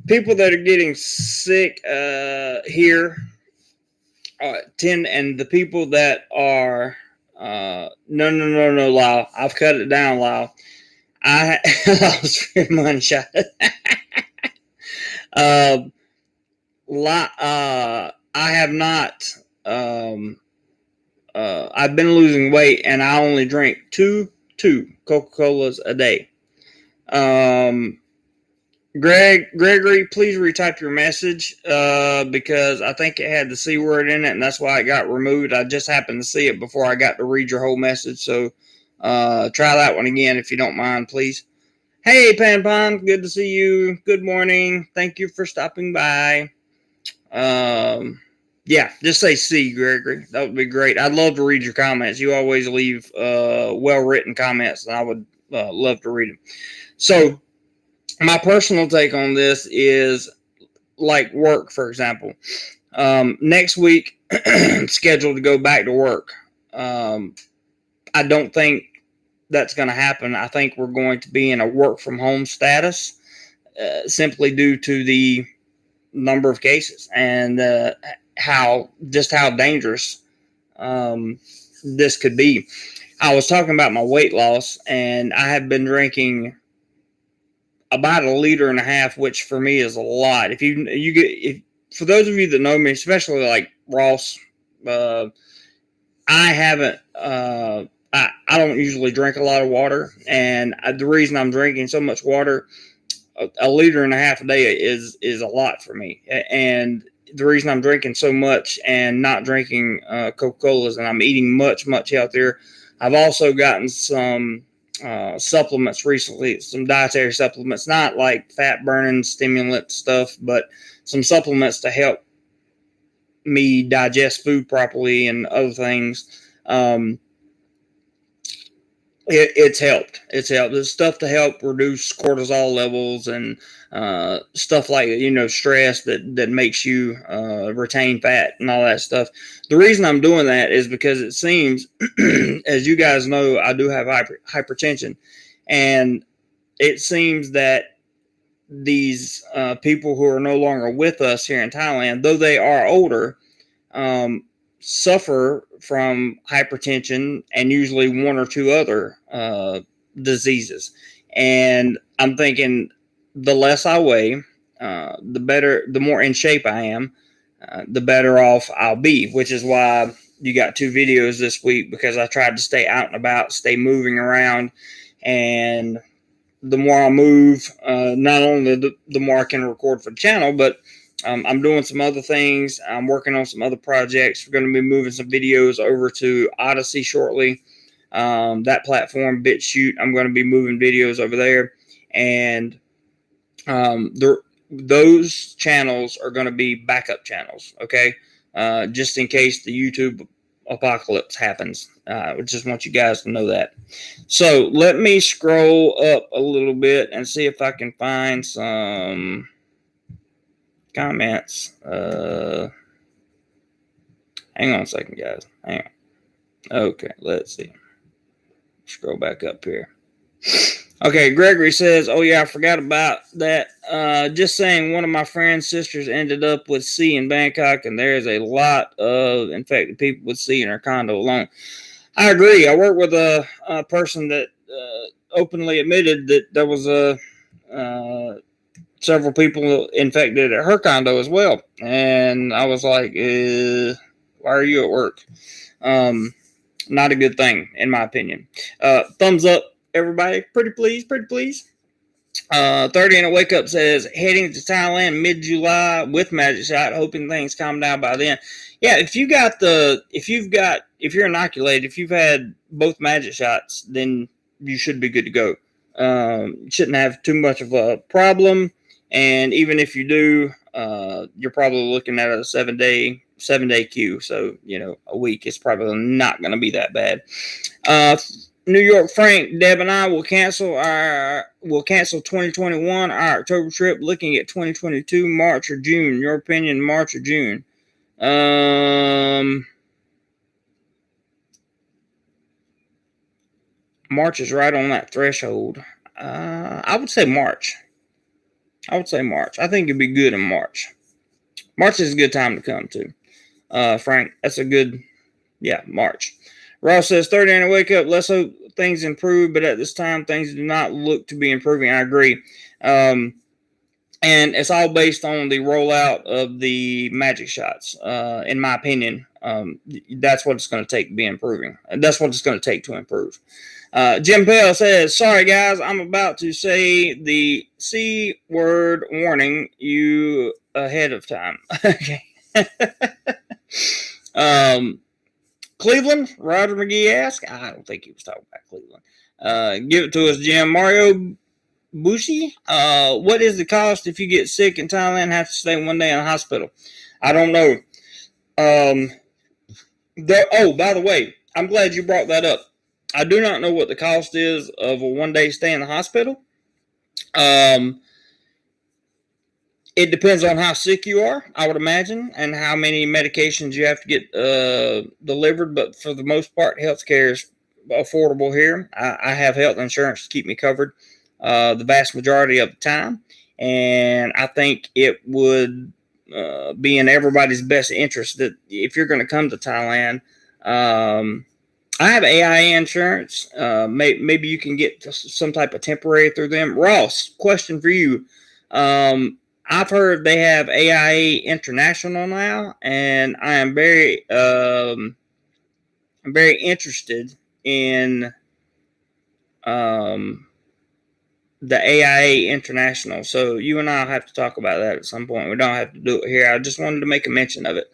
people that are getting sick here and the people that are no, Lyle. I've cut it down, Lyle. I lost money shot. I have not. I've been losing weight, and I only drink two Coca-Colas a day. Gregory, please retype your message because I think it had the C word in it, and that's why it got removed. I just happened to see it before I got to read your whole message, so try that one again if you don't mind, please. Hey, Pan Pan, good to see you. Good morning. Thank you for stopping by. Yeah, just say C, Gregory. That would be great. I'd love to read your comments. You always leave well-written comments, and I would love to read them. So, my personal take on this is like work, for example. Next week, I'm scheduled to go back to work. I don't think that's going to happen. I think we're going to be in a work from home status simply due to the number of cases and how dangerous this could be. I was talking about my weight loss, and I have been drinking about 1.5 liters, which for me is a lot. For those of you that know me, especially like Ross, I haven't. I don't usually drink a lot of water, and the reason I'm drinking so much water, 1.5 liters a day is a lot for me. And the reason I'm drinking so much and not drinking Coca-Colas, and I'm eating much healthier. I've also gotten some supplements recently, some dietary supplements, not like fat burning stimulant stuff, but some supplements to help me digest food properly and other things. It's helped. There's stuff to help reduce cortisol levels and stuff like, stress that makes you retain fat and all that stuff. The reason I'm doing that is because it seems, as you guys know, I do have hypertension. And it seems that these people who are no longer with us here in Thailand, though they are older, suffer from hypertension and usually one or two other diseases. And I'm thinking the less I weigh, the better, the more in shape I am, the better off I'll be, which is why you got 2 videos this week, because I tried to stay out and about, stay moving around. And the more I move, not only the more I can record for the channel, but I'm doing some other things. I'm working on some other projects. We're going to be moving some videos over to Odyssey shortly. That platform, BitChute, I'm going to be moving videos over there. And those channels are going to be backup channels, okay? Just in case the YouTube apocalypse happens. I just want you guys to know that. So let me scroll up a little bit and see if I can find some comments. Hang on a second, guys. Hang on. Okay, let's see. Scroll back up here. Okay, Gregory says, oh yeah, I forgot about that. Just saying, one of my friend's sisters ended up with C in Bangkok, and there's a lot of infected people with C in her condo alone. I agree. I work with a person that openly admitted that there was several people infected at her condo as well. And I was like, why are you at work? Not a good thing, in my opinion. Thumbs up, everybody. Pretty please, pretty please. 30 and a wake up says, heading to Thailand mid-July with Magic Shot, hoping things calm down by then. Yeah, if you're inoculated, if you've had both Magic Shots, then you should be good to go. You shouldn't have too much of a problem. And even if you do, you're probably looking at a 7-day queue. So, a week is probably not going to be that bad. New York Frank, Deb and I will cancel 2021, our October trip, looking at 2022, March or June. Your opinion, March or June? March is right on that threshold. I would say March. I think it'd be good in March. March is a good time to come to. Frank, that's a good, March. Ross says, 30 and a wake up. Let's hope things improve, but at this time, things do not look to be improving. I agree. And it's all based on the rollout of the Magic Shots. In my opinion, that's what it's going to take to be improving. That's what it's going to take to improve. Jim Pell says, sorry guys, I'm about to say the C word, warning you ahead of time. Okay. Cleveland, Roger McGee asked. I don't think he was talking about Cleveland. Give it to us, Jim. Mario Bushi, what is the cost if you get sick in Thailand and have to stay 1 day in the hospital? I don't know. By the way, I'm glad you brought that up. I do not know what the cost is of a 1 day stay in the hospital. It depends on how sick you are, I would imagine, and how many medications you have to get delivered. But for the most part, healthcare is affordable here. I have health insurance to keep me covered the vast majority of the time. And I think it would be in everybody's best interest that if you're going to come to Thailand, I have AIA insurance. Maybe you can get some type of temporary through them. Ross, question for you. I've heard they have AIA International now, and I am very interested in the AIA International. So you and I will have to talk about that at some point. We don't have to do it here. I just wanted to make a mention of it.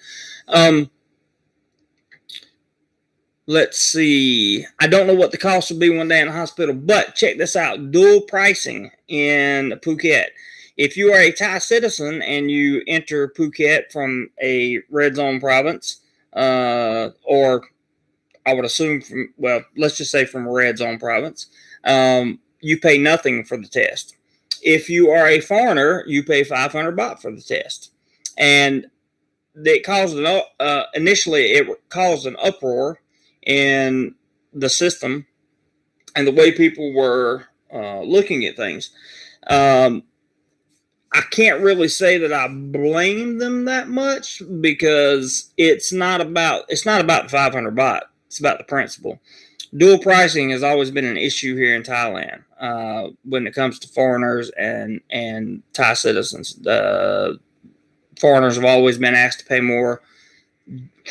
Let's see. I don't know what the cost will be 1 day in the hospital, but check this out. Dual pricing in Phuket. If you are a Thai citizen and you enter Phuket from a red zone province, or I would assume let's just say from a red zone province, you pay nothing for the test. If you are a foreigner, you pay 500 baht for the test. And initially it caused an uproar in the system and the way people were looking at things. I can't really say that I blame them that much because it's not about the 500 baht. It's about the principle. Dual pricing has always been an issue here in Thailand when it comes to foreigners and Thai citizens. Foreigners have always been asked to pay more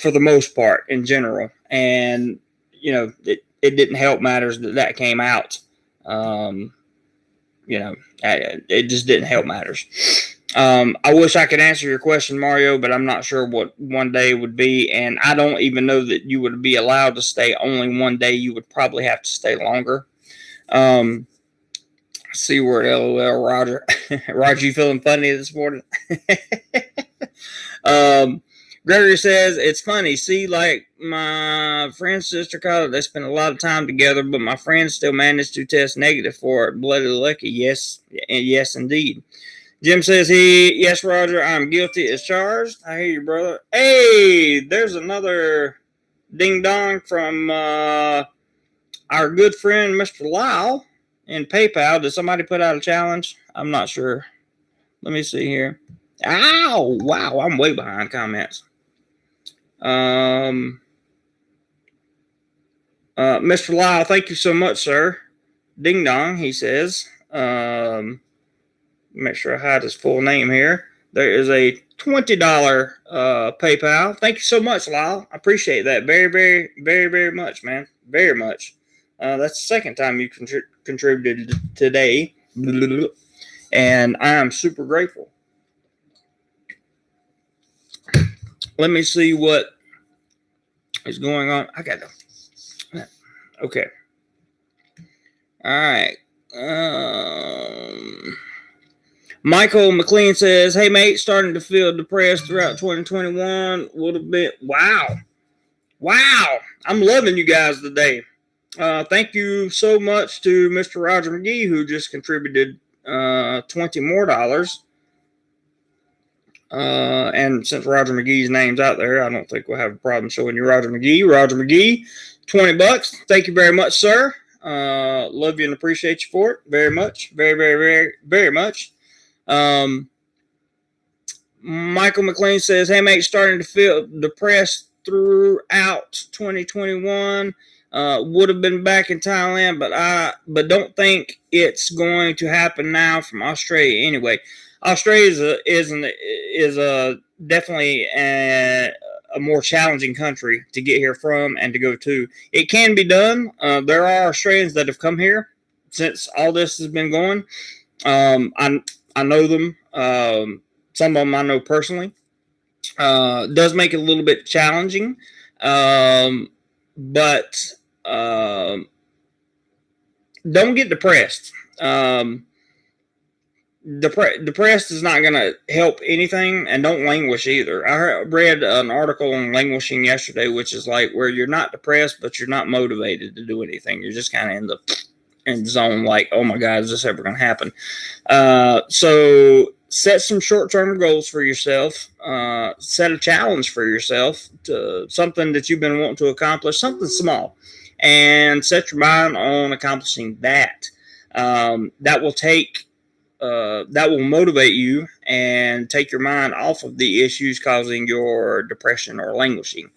for the most part in general, and it didn't help matters that came out. It just didn't help matters. I wish I could answer your question, Mario, but I'm not sure what one day would be, and I don't even know that you would be allowed to stay only one day. You would probably have to stay longer. See where LOL, Roger. Roger, you feeling funny this morning? Gregory says, it's funny. See, like my friend's sister called, they spent a lot of time together, but my friend still managed to test negative for it. Bloody lucky. Yes, indeed. Jim says, yes, Roger, I'm guilty as charged. I hear you, brother. Hey, there's another ding dong from our good friend, Mr. Lyle, in PayPal. Did somebody put out a challenge? I'm not sure. Let me see here. Ow! Wow, I'm way behind comments. Mr. Lyle, thank you so much, sir. Ding dong, he says. Make sure I hide his full name here. There is a $20 PayPal. Thank you so much, Lyle. I appreciate that very, very, very, very much, man. Very much. That's the second time you contributed today. And I am super grateful. Let me see what is going on. I got to. Okay. All right. Michael McLean says, hey, mate, starting to feel depressed throughout 2021. Would have been. Wow. I'm loving you guys today. Thank you so much to Mr. Roger McGee, who just contributed $20 more. And since Roger McGee's name's out there, I don't think we'll have a problem showing you Roger McGee. Roger McGee, $20. Thank you very much, sir. Love you and appreciate you for it very much. Very, very, very, very much. Michael McLean says, hey, mate, starting to feel depressed throughout 2021. Would have been back in Thailand, but don't think it's going to happen now from Australia anyway. Australia is definitely a more challenging country to get here from and to go to. It can be done. There are Australians that have come here since all this has been going. I know them. Some of them I know personally. Does make it a little bit challenging, but don't get depressed. Depressed is not going to help anything, and don't languish either. I read an article on languishing yesterday, which is like where you're not depressed, but you're not motivated to do anything. You're just kind of in the zone, like, oh my God, is this ever going to happen? So set some short-term goals for yourself. Set a challenge for yourself to something that you've been wanting to accomplish, something small, and set your mind on accomplishing that. That will motivate you and take your mind off of the issues causing your depression or languishing.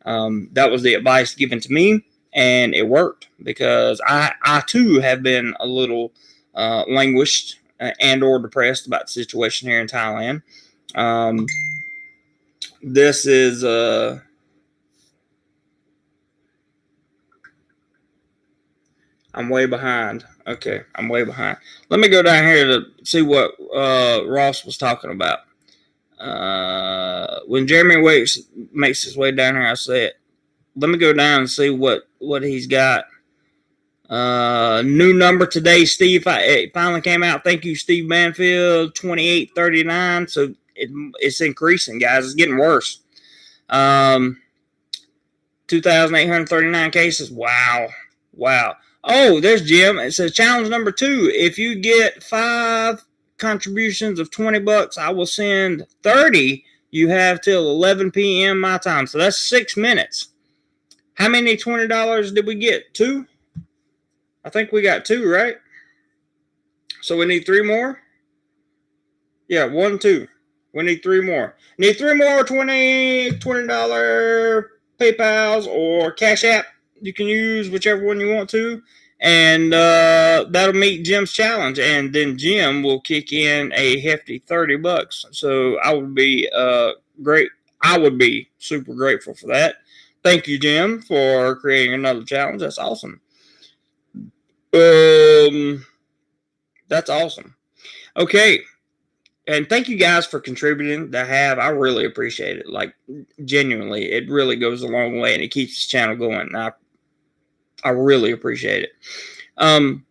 That was the advice given to me, and it worked because I too have been a little languished and or depressed about the situation here in Thailand. This is I'm way behind. Okay, I'm way behind. Let me go down here to see what Ross was talking about. When Jeremy makes his way down here, I say it. Let me go down and see what he's got. New number today, Steve. It finally came out. Thank you, Steve Banfield. 2839. So it's increasing, guys. It's getting worse. 2,839 cases. Wow. Oh, there's Jim. It says challenge number 2. If you get 5 contributions of $20, I will send 30. You have till 11 p.m. my time. So that's 6 minutes. How many $20 did we get? 2? I think we got 2, right? So we need 3 more? Yeah, 1, 2. We need 3 more. Need 3 more $20 PayPals or Cash App. You can use whichever one you want to. And that'll meet Jim's challenge. And then Jim will kick in a hefty $30. So I would be great. I would be super grateful for that. Thank you, Jim, for creating another challenge. That's awesome. That's awesome. Okay. And thank you guys for contributing. I really appreciate it. Like, genuinely, it really goes a long way and it keeps this channel going. And I really appreciate it. In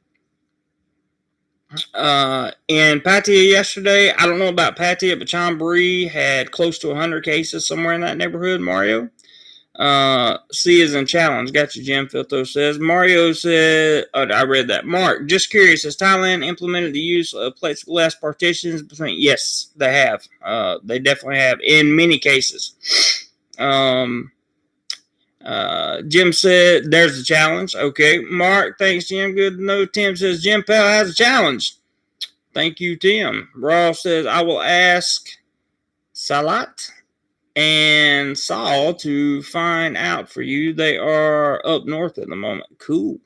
Pattaya yesterday, I don't know about Pattaya, but Chonburi had close to 100 cases somewhere in that neighborhood, Mario. C is in challenge. Got you, Jim. Filto says. Mario said, I read that. Mark, just curious, has Thailand implemented the use of plexiglass partitions between? Yes, they have. They definitely have in many cases. Jim said, there's the challenge. Okay. Mark, thanks, Jim. Good to know. Tim says, Jim Pell has a challenge. Thank you, Tim. Ross says, I will ask Salat and Saul to find out for you. They are up north at the moment. Cool.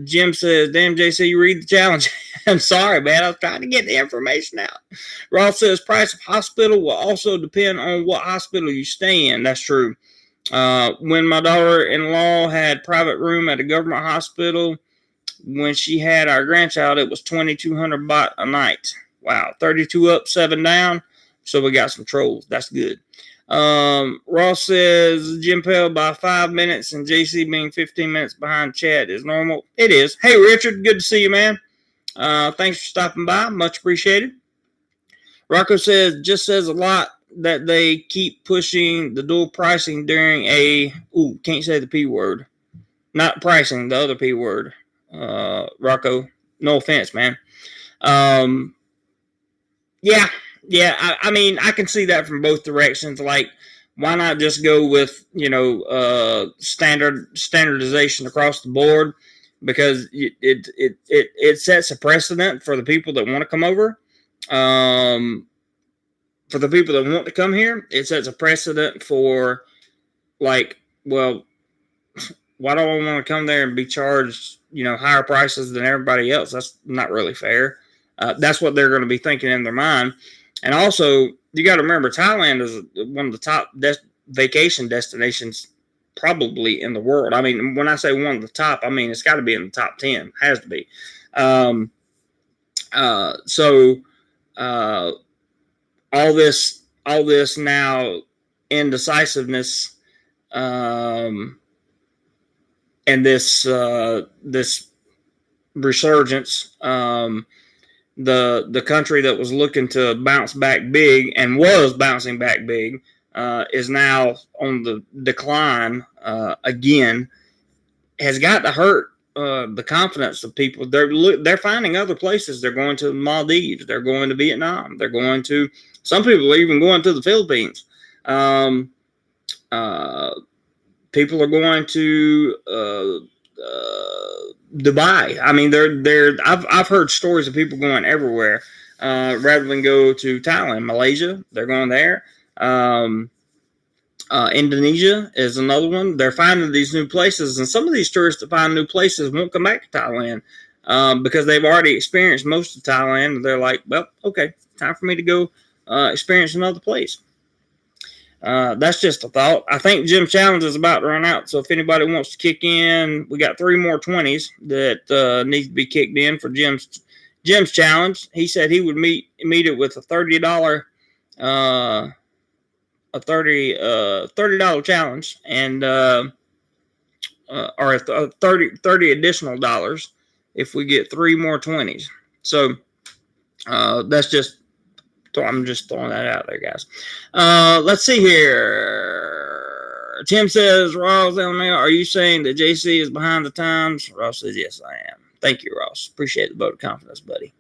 Jim says, damn, JC, you read the challenge. I'm sorry, man. I was trying to get the information out. Ross says, price of hospital will also depend on what hospital you stay in. That's true. When my daughter-in-law had private room at a government hospital, when she had our grandchild, it was 2,200 baht a night. Wow. 32 up, 7 down. So we got some trolls. That's good. Ross says Jim Pell by 5 minutes and JC being 15 minutes behind Chad is normal. It is. Hey, Richard. Good to see you, man. Thanks for stopping by. Much appreciated. Rocco says, just says a lot that they keep pushing the dual pricing during can't say the P word. Not pricing, the other P word. Rocco, no offense, man. Yeah, I mean, I can see that from both directions. Like, why not just go with, standardization across the board? Because it sets a precedent for the people that want to come over. For the people that want to come here, it sets a precedent for, like, well, why do I want to come there and be charged, higher prices than everybody else? That's not really fair. That's what they're going to be thinking in their mind. And also, you got to remember, Thailand is one of the top vacation destinations probably in the world. I mean, when I say one of the top, I mean, it's got to be in the top 10. Has to be. All this now indecisiveness, and this resurgence, the country that was looking to bounce back big and was bouncing back big, is now on the decline again, has got to hurt the confidence of people. They're finding other places. They're going to the Maldives. They're going to Vietnam. They're going to, some people are even going to the Philippines. People are going to Dubai. I mean, I've heard stories of people going everywhere rather than go to Thailand. Malaysia, they're going there. Indonesia is another one. They're finding these new places, and some of these tourists that find new places won't come back to Thailand because they've already experienced most of Thailand. They're like, well, okay, time for me to go experience another place. That's just a thought. I think Jim's challenge is about to run out, so if anybody wants to kick in, we got 3 more 20s that need to be kicked in for Jim's challenge. He said he would meet it with a $30 $30 challenge, and or a 30 additional dollars if we get 3 more 20s. So that's just, I'm just throwing that out there, guys. Let's see here. Tim says, Ross, are you saying that JC is behind the times? Ross says, yes, I am. Thank you, Ross. Appreciate the vote of confidence, buddy.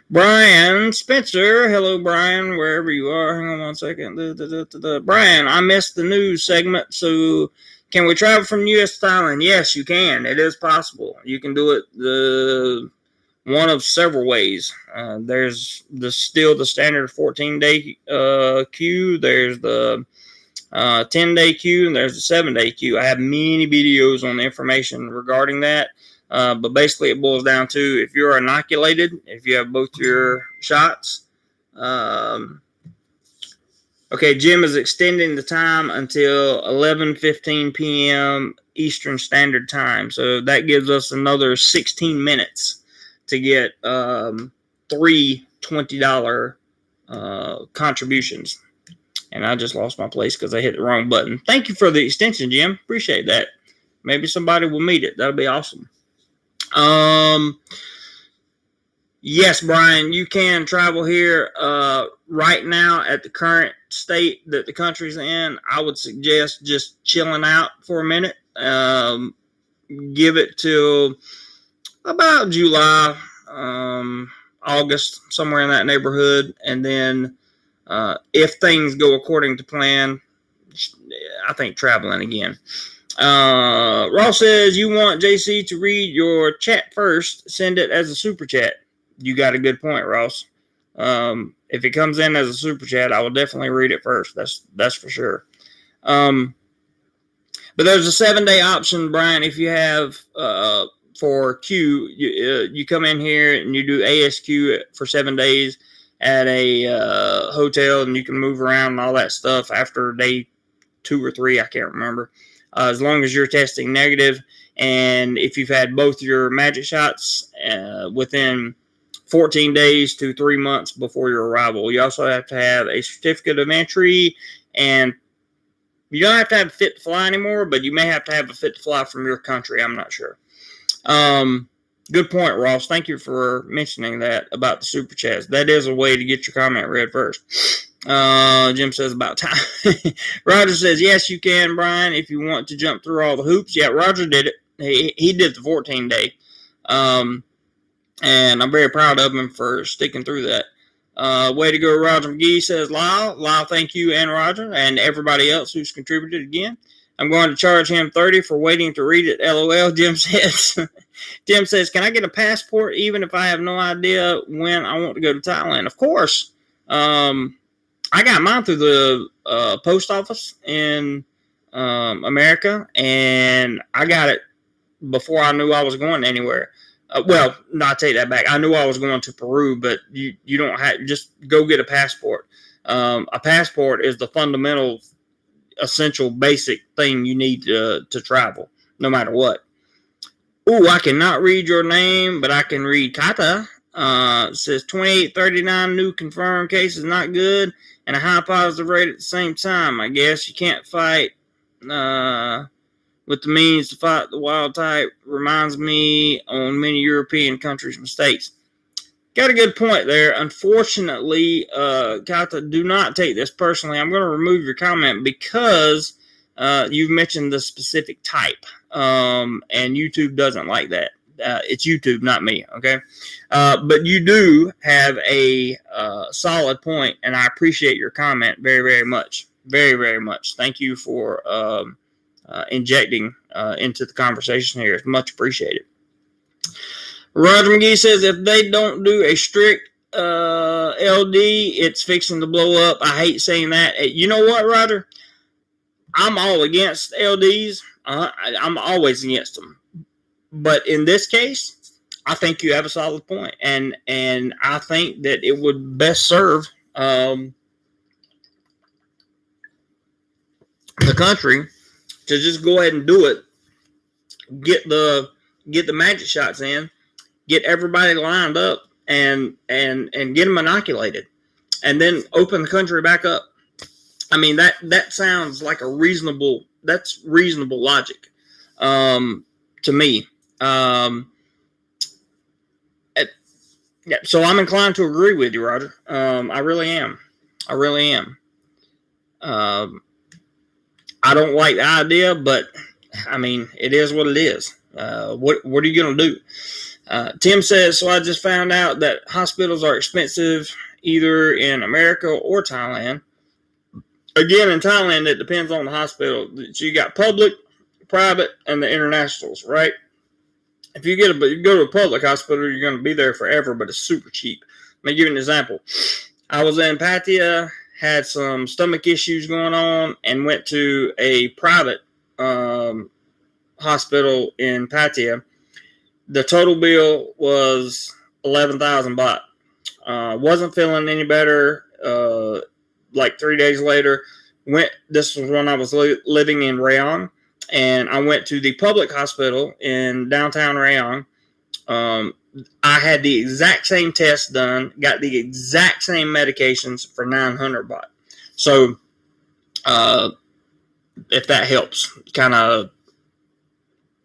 Brian Spencer. Hello, Brian, wherever you are. Hang on one second. Brian, I missed the news segment. So can we travel from U.S. to Thailand? Yes, you can. It is possible. You can do it one of several ways. There's still the standard 14-day queue. There's the 10-day queue, and there's the 7-day queue. I have many videos on the information regarding that. But basically, it boils down to if you're inoculated, if you have both your shots. Okay, Jim is extending the time until 11:15 p.m. Eastern Standard Time. So that gives us another 16 minutes to get 3 $20 contributions. And I just lost my place because I hit the wrong button. Thank you for the extension, Jim. Appreciate that. Maybe somebody will meet it. That'll be awesome. Yes, Brian, you can travel here. Right now, at the current state that the country's in, I would suggest just chilling out for a minute. Give it till about July, August, somewhere in that neighborhood. And then if things go according to plan, I think traveling again. Ross says, you want JC to read your chat first, send it as a super chat. You got a good point, Ross. If it comes in as a super chat, I will definitely read it first. That's for sure. But there's a 7-day option, Brian. If you have for Q, you come in here and you do ASQ for 7 days at a hotel, and you can move around and all that stuff after day 2 or 3. I can't remember. As long as you're testing negative, and if you've had both your magic shots within 14 days to 3 months before your arrival. You also have to have a certificate of entry, and you don't have to have a fit to fly anymore, but you may have to have a fit to fly from your country. I'm not sure. Good point, Ross. Thank you for mentioning that about the super chats. That is a way to get your comment read first. Jim says about time. Roger says, yes, you can, Brian, if you want to jump through all the hoops. Yeah, Roger did it. He did the 14-day. And I'm very proud of him for sticking through that. Way to go, Roger McGee, says Lyle. Lyle, thank you, and Roger, and everybody else who's contributed again. I'm going to charge him $30 for waiting to read it. LOL, Jim says. Jim says, can I get a passport even if I have no idea when I want to go to Thailand? Of course. I got mine through the post office in America, and I got it before I knew I was going anywhere. Well, no, I take that back. I knew I was going to Peru, but you don't have, just go get a passport. A passport is the fundamental, essential, basic thing you need to travel, no matter what. Ooh, I cannot read your name, but I can read Kata. It says 2839 new confirmed cases, not good, and a high positive rate at the same time. I guess you can't fight with the means to fight the wild type. Reminds me on many European countries' mistakes. Got a good point there. Unfortunately, Kata, do not take this personally. I'm going to remove your comment because you've mentioned the specific type, and YouTube doesn't like that. It's YouTube, not me, okay? But you do have a solid point, and I appreciate your comment very, very much. Very, very much. Thank you for injecting into the conversation here. It's much appreciated. Roger McGee says, if they don't do a strict LD, it's fixing to blow up. I hate saying that. You know what, Roger? I'm all against LDs. I'm always against them. But in this case, I think you have a solid point. And I think that it would best serve the country to just go ahead and do it. Get the magic shots in. Get everybody lined up and get them inoculated. And then open the country back up. I mean, that sounds like that's reasonable logic to me. Yeah, so I'm inclined to agree with you, Roger. I really am. I don't like the idea, but I mean, it is what it is. What are you going to do? Tim says, so I just found out that hospitals are expensive either in America or Thailand. Again, in Thailand, it depends on the hospital. So you got public, private, and the internationals, right? if you go to a public hospital, you're going to be there forever, but it's super cheap. Let me give you an example. I was in Pattaya, had some stomach issues going on, and went to a private hospital in Pattaya. The total bill was 11,000 baht. Wasn't feeling any better. Like 3 days later, this was when I was living in Rayong, and I went to the public hospital in downtown Rayong. I had the exact same test done, got the exact same medications for 900 baht. So, if that helps, kind of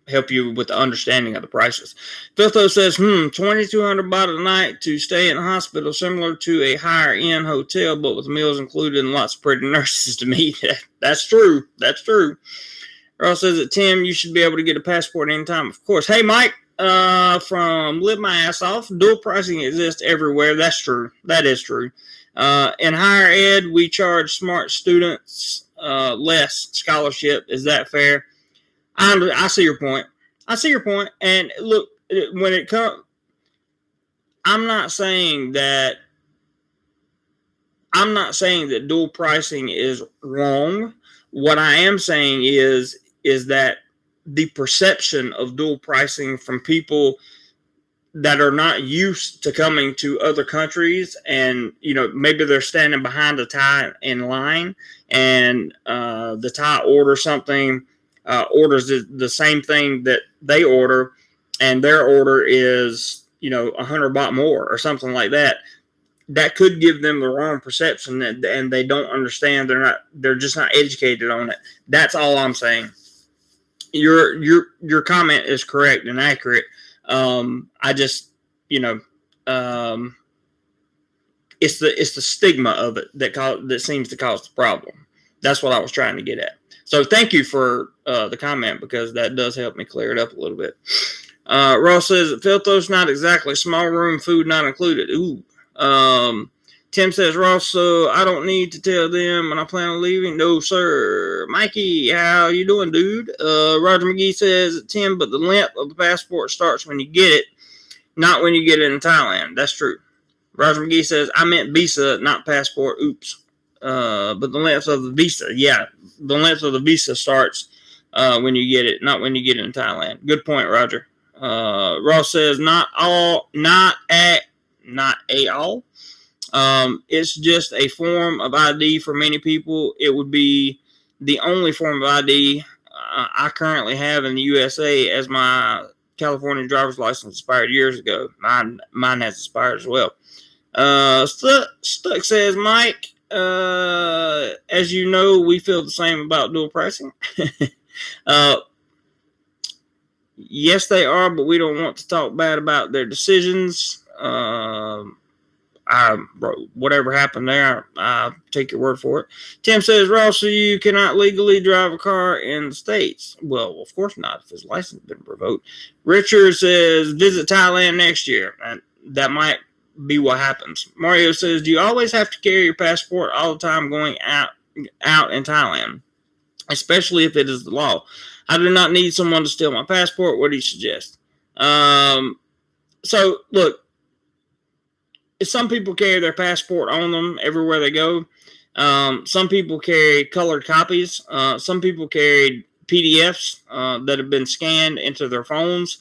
help you with the understanding of the prices. Filtho says, 2,200 baht a night to stay in a hospital, similar to a higher end hotel, but with meals included and lots of pretty nurses to meet. That's true. That's true. Ross says that Tim, you should be able to get a passport anytime. Of course. Hey, Mike, from Live My Ass Off, dual pricing exists everywhere. That's true. That is true. In higher ed, we charge smart students less scholarship. Is that fair? I see your point. I see your point. And look, when it comes, I'm not saying that dual pricing is wrong. What I am saying is that the perception of dual pricing from people that are not used to coming to other countries, and maybe they're standing behind a Thai in line, and the Thai orders something, orders the same thing that they order, and their order is 100 baht more or something like that. That could give them the wrong perception, and they don't understand. They're just not educated on it. That's all I'm saying. Your comment is correct and accurate. I just, it's the stigma of it that seems to cause the problem. That's what I was trying to get at. So thank you for the comment, because that does help me clear it up a little bit. Ross says that Filtho's not exactly small room, food not included. Ooh. Tim says, Ross, so I don't need to tell them when I plan on leaving. No, sir. Mikey, how you doing, dude? Roger McGee says, Tim, but the length of the passport starts when you get it, not when you get it in Thailand. That's true. Roger McGee says, I meant visa, not passport. Oops. But the length of the visa, the length of the visa starts when you get it, not when you get it in Thailand. Good point, Roger. Ross says, not all. It's just a form of ID for many people. It would be the only form of ID I currently have in the USA, as my California driver's license expired years ago. Mine has expired as well. Stuck says, Mike, as you know, we feel the same about dual pricing. Yes, they are, but we don't want to talk bad about their decisions. Whatever happened there, I take your word for it. Tim says, Ross, so you cannot legally drive a car in the States. Well, of course not, if his license has been revoked. Richard says, visit Thailand next year. And that might be what happens. Mario says, do you always have to carry your passport all the time going out in Thailand, especially if it is the law? I do not need someone to steal my passport. What do you suggest? So, look, some people carry their passport on them everywhere they go. Some people carry colored copies. Some people carry PDFs that have been scanned into their phones.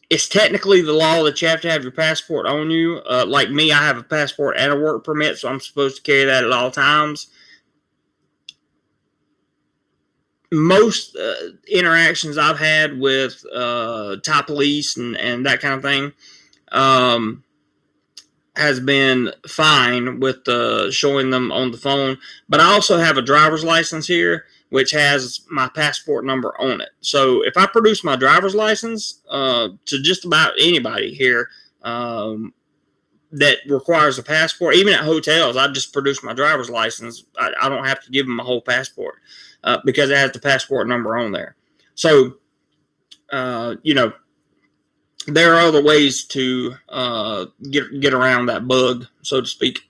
It's technically the law that you have to have your passport on you. Like me, I have a passport and a work permit, so I'm supposed to carry that at all times. Most interactions I've had with Thai police and that kind of thing has been fine with showing them on the phone. But I also have a driver's license here, which has my passport number on it. So if I produce my driver's license to just about anybody here that requires a passport, even at hotels, I just produce my driver's license. I don't have to give them a whole passport because it has the passport number on there. So, there are other ways to get around that bug, so to speak.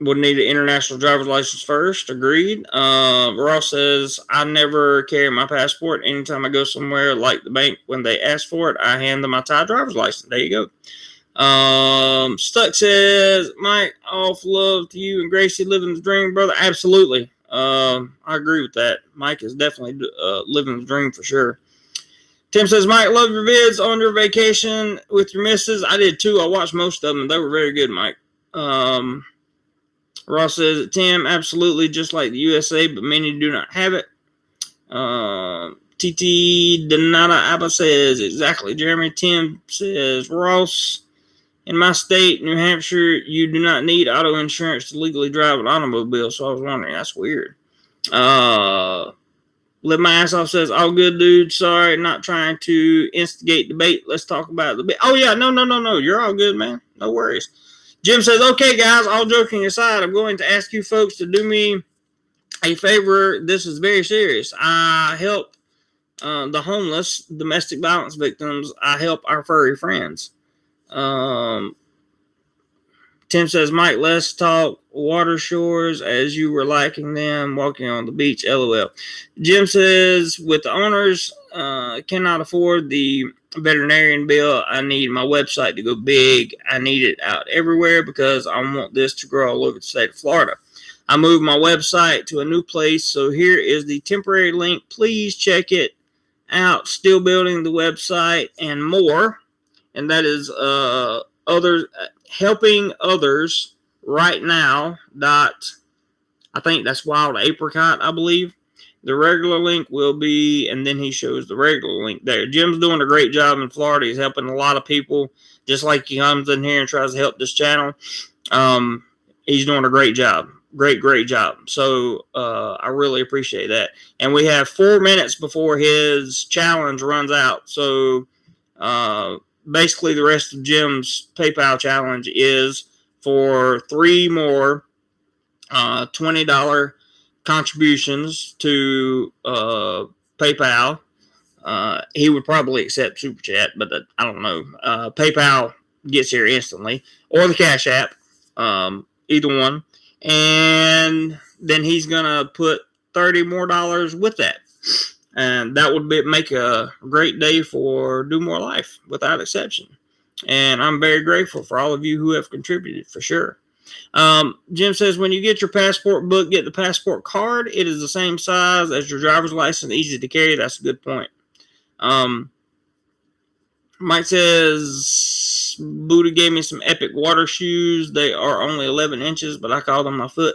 Would need an international driver's license first. Agreed. Ross says, I never carry my passport. Anytime I go somewhere like the bank, when they ask for it, I hand them my Thai driver's license. There you go. Stuck says, Mike, off love to you and Gracie living the dream, brother. Absolutely. I agree with that. Mike is definitely living the dream for sure. Tim says, Mike, love your vids on your vacation with your missus. I did too. I watched most of them. They were very good, Mike. Ross says, Tim, absolutely just like the USA, but many do not have it. TT Donata Abba says, exactly. Jeremy. Tim says, Ross, in my state, New Hampshire, you do not need auto insurance to legally drive an automobile. So I was wondering, that's weird. Live My Ass Off says, all good, dude. Sorry, not trying to instigate debate. Let's talk about the Oh, yeah, no. You're all good, man. No worries. Jim says, okay, guys, all joking aside, I'm going to ask you folks to do me a favor. This is very serious. I help the homeless, domestic violence victims. I help our furry friends. Tim says, Mike, let's talk water shores as you were liking them walking on the beach. LOL. Jim says, with the owners cannot afford the veterinarian bill, I need my website to go big. I need it out everywhere because I want this to grow all over the state of Florida. I moved my website to a new place, so here is the temporary link. Please check it out. Still building the website and more. And that is helping others right now. I think that's Wild Apricot, I believe. The regular link will be, and then he shows the regular link there. Jim's doing a great job in Florida. He's helping a lot of people, just like he comes in here and tries to help this channel. He's doing a great job. Great job. So I really appreciate that. And we have 4 minutes before his challenge runs out. So basically the rest of Jim's PayPal challenge is for 3 more $20 contributions to PayPal. He would probably accept Super Chat, but I don't know. PayPal gets here instantly, or the Cash App, either one. And then he's going to put $30 more with that. And that would make a great day for DoMoreLife, without exception. And I'm very grateful for all of you who have contributed, for sure. Jim says, when you get your passport book, get the passport card. It is the same size as your driver's license, easy to carry. That's a good point. Mike says, Buddha gave me some epic water shoes. They are only 11 inches, but I call them my foot.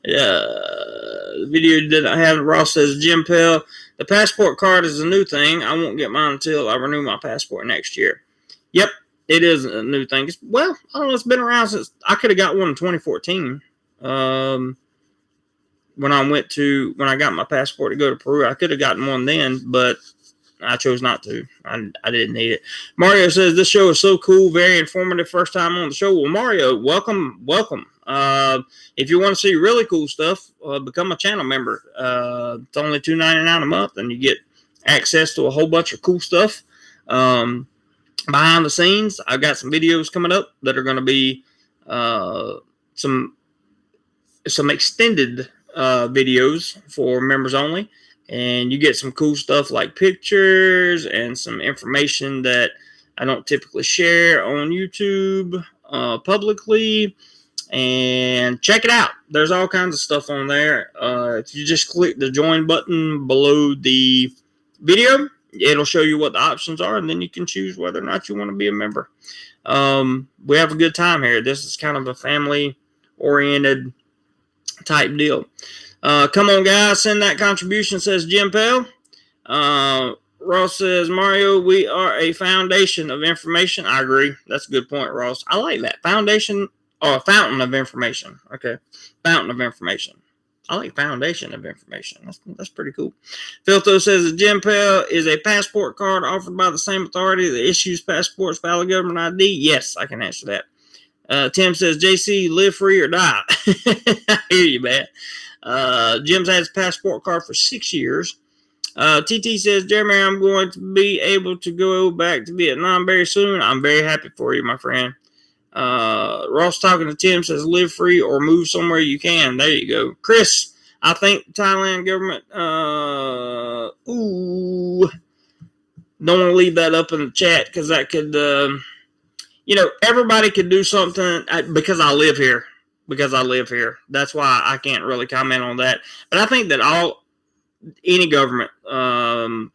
The video that I have, Ross says, Jim Pell, the passport card is a new thing. I won't get mine until I renew my passport next year. Yep, it is a new thing. Well, I don't know, it's been around since I could have got one in 2014. When I got my passport to go to Peru, I could have gotten one then, but I chose not to. I didn't need it. Mario says, this show is so cool, very informative, first time on the show. Well, Mario, welcome. If you want to see really cool stuff, become a channel member. It's only $2.99 a month, and you get access to a whole bunch of cool stuff. Behind the scenes, I've got some videos coming up that are going to be some extended videos for members only. And you get some cool stuff like pictures and some information that I don't typically share on YouTube publicly. And check it out. There's all kinds of stuff on there. If you just click the join button below the video, it'll show you what the options are, and then you can choose whether or not you want to be a member. We have a good time here. This is kind of a family-oriented type deal. Come on, guys, send that contribution, says Jim Pell. Ross says, Mario, we are a foundation of information. I agree. That's a good point, Ross. I like that. Foundation, or fountain of information. Okay. Fountain of information. I like foundation of information. That's pretty cool. Philto says, Jim Pell is a passport card offered by the same authority that issues passports, valid government ID. Yes, I can answer that. Tim says, JC, live free or die. I hear you, man. Jim's had his passport card for 6 years. TT says, Jeremy, I'm going to be able to go back to Vietnam very soon. I'm very happy for you, my friend. Ross talking to Tim says, live free or move somewhere you can. There you go. Chris, I think Thailand government, don't want to leave that up in the chat because that could, everybody could do something because I live here. That's why I can't really comment on that. But I think that any government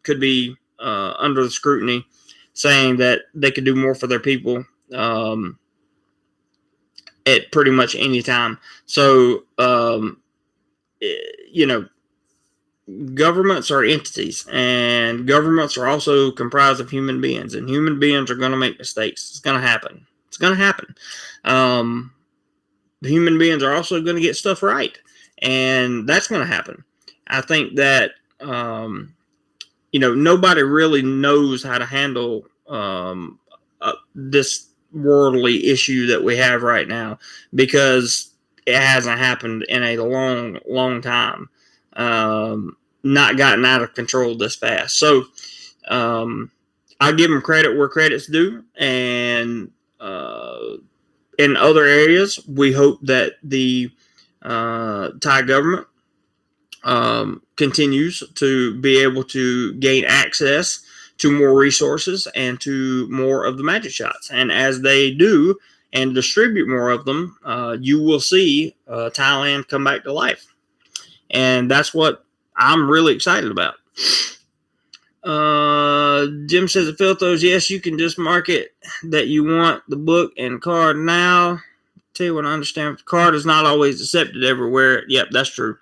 could be under the scrutiny, saying that they could do more for their people at pretty much any time. So, governments are entities, and governments are also comprised of human beings, and human beings are going to make mistakes. It's going to happen. Human beings are also going to get stuff right, and that's going to happen. I think that, nobody really knows how to handle this worldly issue that we have right now, because it hasn't happened in a long, long time. Not gotten out of control this fast. So I give them credit where credit's due, and in other areas, we hope that the Thai government continues to be able to gain access to more resources and to more of the magic shots. And as they do and distribute more of them, you will see Thailand come back to life. And that's what I'm really excited about. Jim says, if Philthos, yes, you can just mark it that you want the book and card now. Tell you what I understand. The card is not always accepted everywhere. Yep, that's true.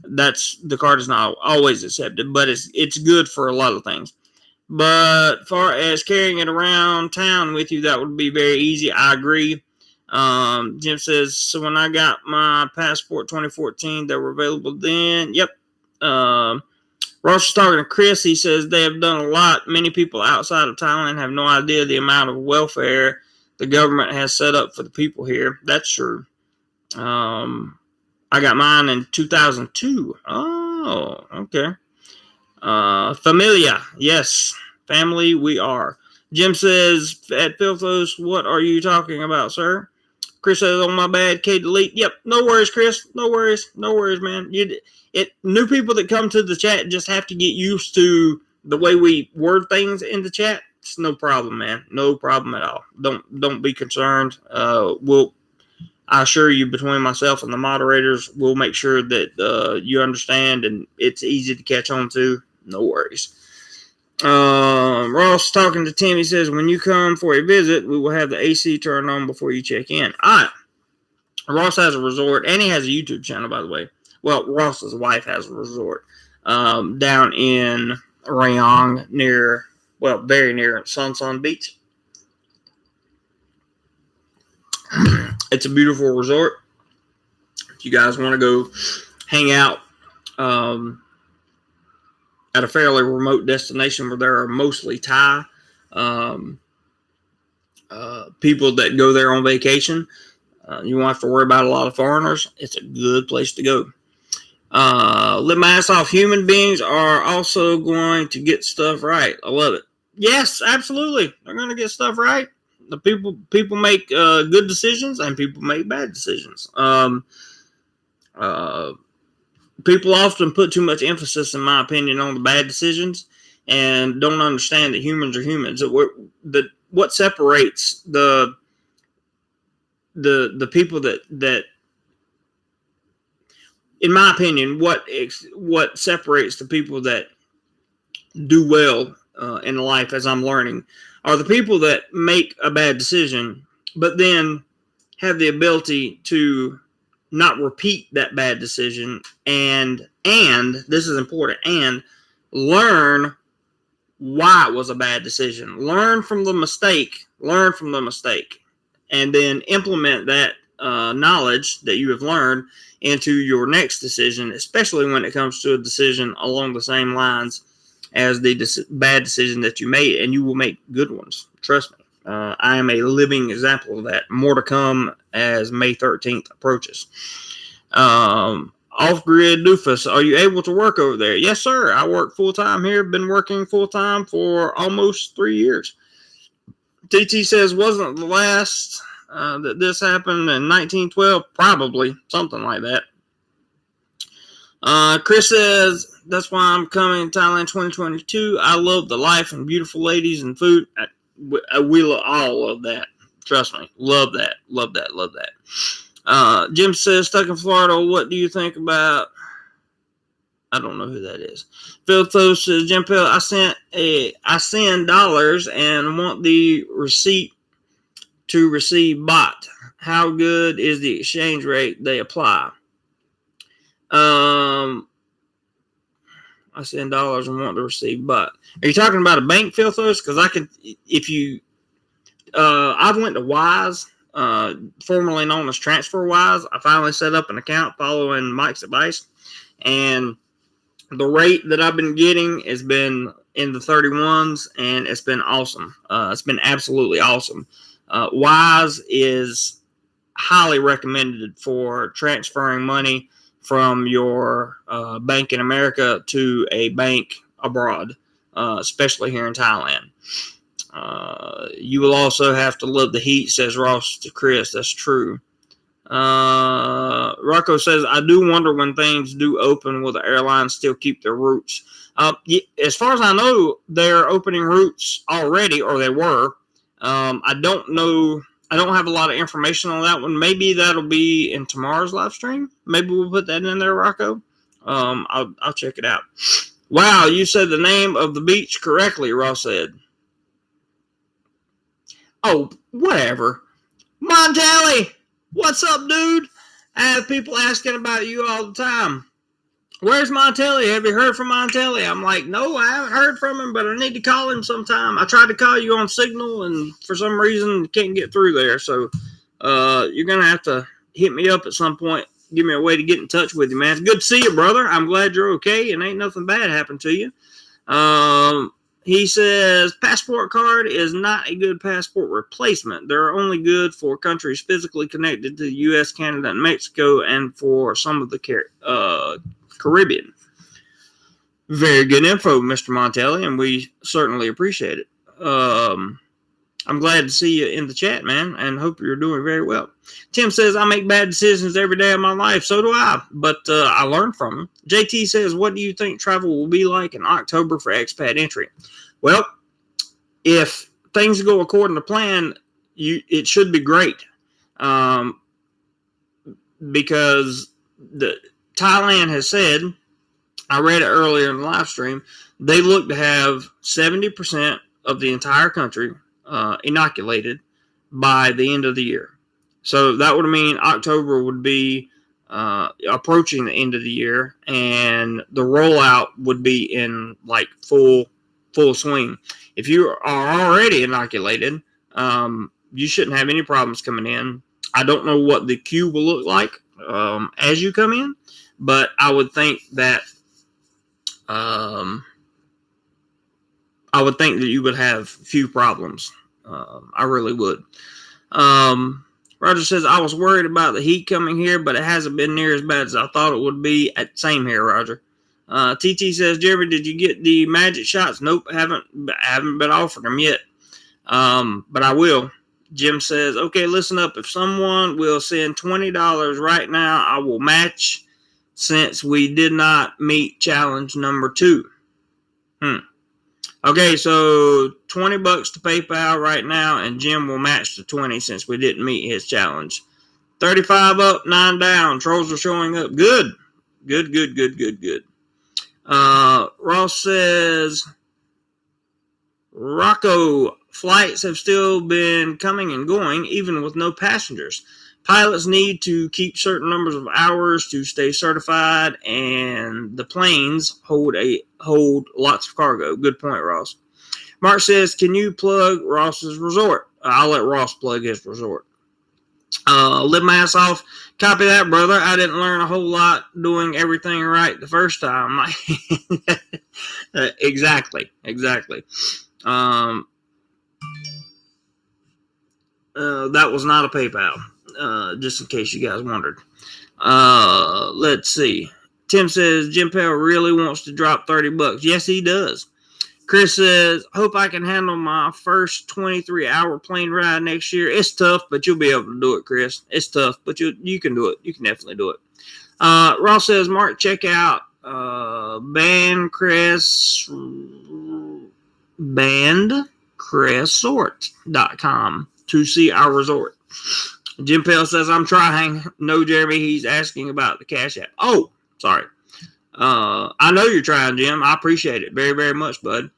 The card is not always accepted, but it's good for a lot of things. But far as carrying it around town with you, that would be very easy. I agree. Jim says, so when I got my passport 2014, they were available then. Yep. Ross is talking to Chris. He says they have done a lot. Many people outside of Thailand have no idea the amount of welfare the government has set up for the people here. That's true. I got mine in 2002. Oh, okay. Familia. Yes. Family we are. Jim says, at Philthos, what are you talking about, sir? Chris says, oh, my bad, K delete. Yep, no worries, Chris. No worries, man. New people that come to the chat just have to get used to the way we word things in the chat. It's no problem, man. No problem at all. Don't be concerned. I assure you, between myself and the moderators, we'll make sure that you understand and it's easy to catch on to. No worries. Ross talking to Tim. He says, when you come for a visit, we will have the AC turned on before you check in. All right. Ross has a resort, and he has a YouTube channel, by the way. Well, Ross's wife has a resort down in Rayong, very near Sun Beach. It's a beautiful resort. If you guys want to go hang out at a fairly remote destination where there are mostly Thai people that go there on vacation, you won't have to worry about a lot of foreigners. It's a good place to go. Let my ass off. Human beings are also going to get stuff right. I love it. Yes, absolutely. They're going to get stuff right. The people make good decisions and people make bad decisions. People often put too much emphasis, in my opinion, on the bad decisions and don't understand that humans are humans. What separates the people that in my opinion, what separates the people that do well in life, as I'm learning, are the people that make a bad decision, but then have the ability to not repeat that bad decision and this is important, and learn why it was a bad decision. Learn from the mistake, and then implement that knowledge that you have learned into your next decision, especially when it comes to a decision along the same lines as the bad decision that you made, and you will make good ones. Trust me. I am a living example of that. More to come as May 13th approaches. Off-grid doofus, are you able to work over there? Yes, sir. I work full-time here. Been working full-time for almost 3 years. TT says, wasn't the last that this happened in 1912? Probably, something like that. Chris says, that's why I'm coming to Thailand 2022. I love the life and beautiful ladies and food. We all love that. Trust me. Love that. Love that. Love that. Jim says, stuck in Florida, what do you think about... I don't know who that is. Phil Thos says, Jim Pell, I send dollars and want the receipt to receive baht. How good is the exchange rate they apply? I send dollars and want to receive baht. Are you talking about a bank, Phil Thos? Because I can, if you, I went to Wise, formerly known as TransferWise. I finally set up an account following Mike's advice, and the rate that I've been getting has been in the 31s, and it's been awesome. It's been absolutely awesome. Wise is highly recommended for transferring money from your bank in America to a bank abroad, especially here in Thailand. You will also have to love the heat, says Ross to Chris. That's true. Rocco says, I do wonder when things do open, will the airlines still keep their routes? As far as I know, they're opening routes already, or they were. I don't know. I don't have a lot of information on that one. Maybe that'll be in tomorrow's live stream. Maybe we'll put that in there, Rocco. I'll check it out. Wow, you said the name of the beach correctly, Ross said. Oh, whatever. Montelli! What's up, dude? I have people asking about you all the time. Where's Montelli? Have you heard from Montelli? I'm like, no, I haven't heard from him, but I need to call him sometime. I tried to call you on Signal, and for some reason, can't get through there. So you're going to have to hit me up at some point. Give me a way to get in touch with you, man. It's good to see you, brother. I'm glad you're okay, and ain't nothing bad happened to you. He says, passport card is not a good passport replacement. They're only good for countries physically connected to the U.S., Canada, and Mexico, and for some of the Caribbean. Very good info, Mr. Montelli, and we certainly appreciate it. I'm glad to see you in the chat, man, and hope you're doing very well. Tim says, I make bad decisions every day of my life. So do I, but I learn from them. JT says, what do you think travel will be like in October for expat entry? Well, if things go according to plan, it should be great, because Thailand has said, I read it earlier in the live stream, they look to have 70% of the entire country inoculated by the end of the year. So that would mean October would be approaching the end of the year, and the rollout would be in like full swing. If you are already inoculated, you shouldn't have any problems coming in. I don't know what the queue will look like as you come in, but I would think that you would have few problems. I really would. Roger says, I was worried about the heat coming here, but it hasn't been near as bad as I thought it would be. Same here, Roger. TT says, Jeremy, did you get the magic shots? Nope, haven't been offered them yet. But I will. Jim says, okay, listen up. If someone will send $20 right now, I will match, since we did not meet challenge number 2. Okay, so $20 to PayPal right now, and Jim will match the 20 since we didn't meet his challenge. 35 up, 9 down. Trolls are showing up. Good. Ross says, Rocco, flights have still been coming and going, even with no passengers. Pilots need to keep certain numbers of hours to stay certified, and the planes hold lots of cargo. Good point, Ross. Mark says, can you plug Ross's resort? I'll let Ross plug his resort. Live my ass off. Copy that, brother. I didn't learn a whole lot doing everything right the first time. Exactly. That was not a PayPal. Just in case you guys wondered. Let's see. Tim says, Jim Pell really wants to drop $30. Yes, he does. Chris says, hope I can handle my first 23-hour plane ride next year. It's tough, but you'll be able to do it, Chris. It's tough, but you can do it. You can definitely do it. Ross says, Mark, check out bandcressort.com to see our resort. Jim Pell says, I'm trying. No, Jeremy, he's asking about the Cash App. Oh, sorry. I know you're trying, Jim. I appreciate it very, very much, bud.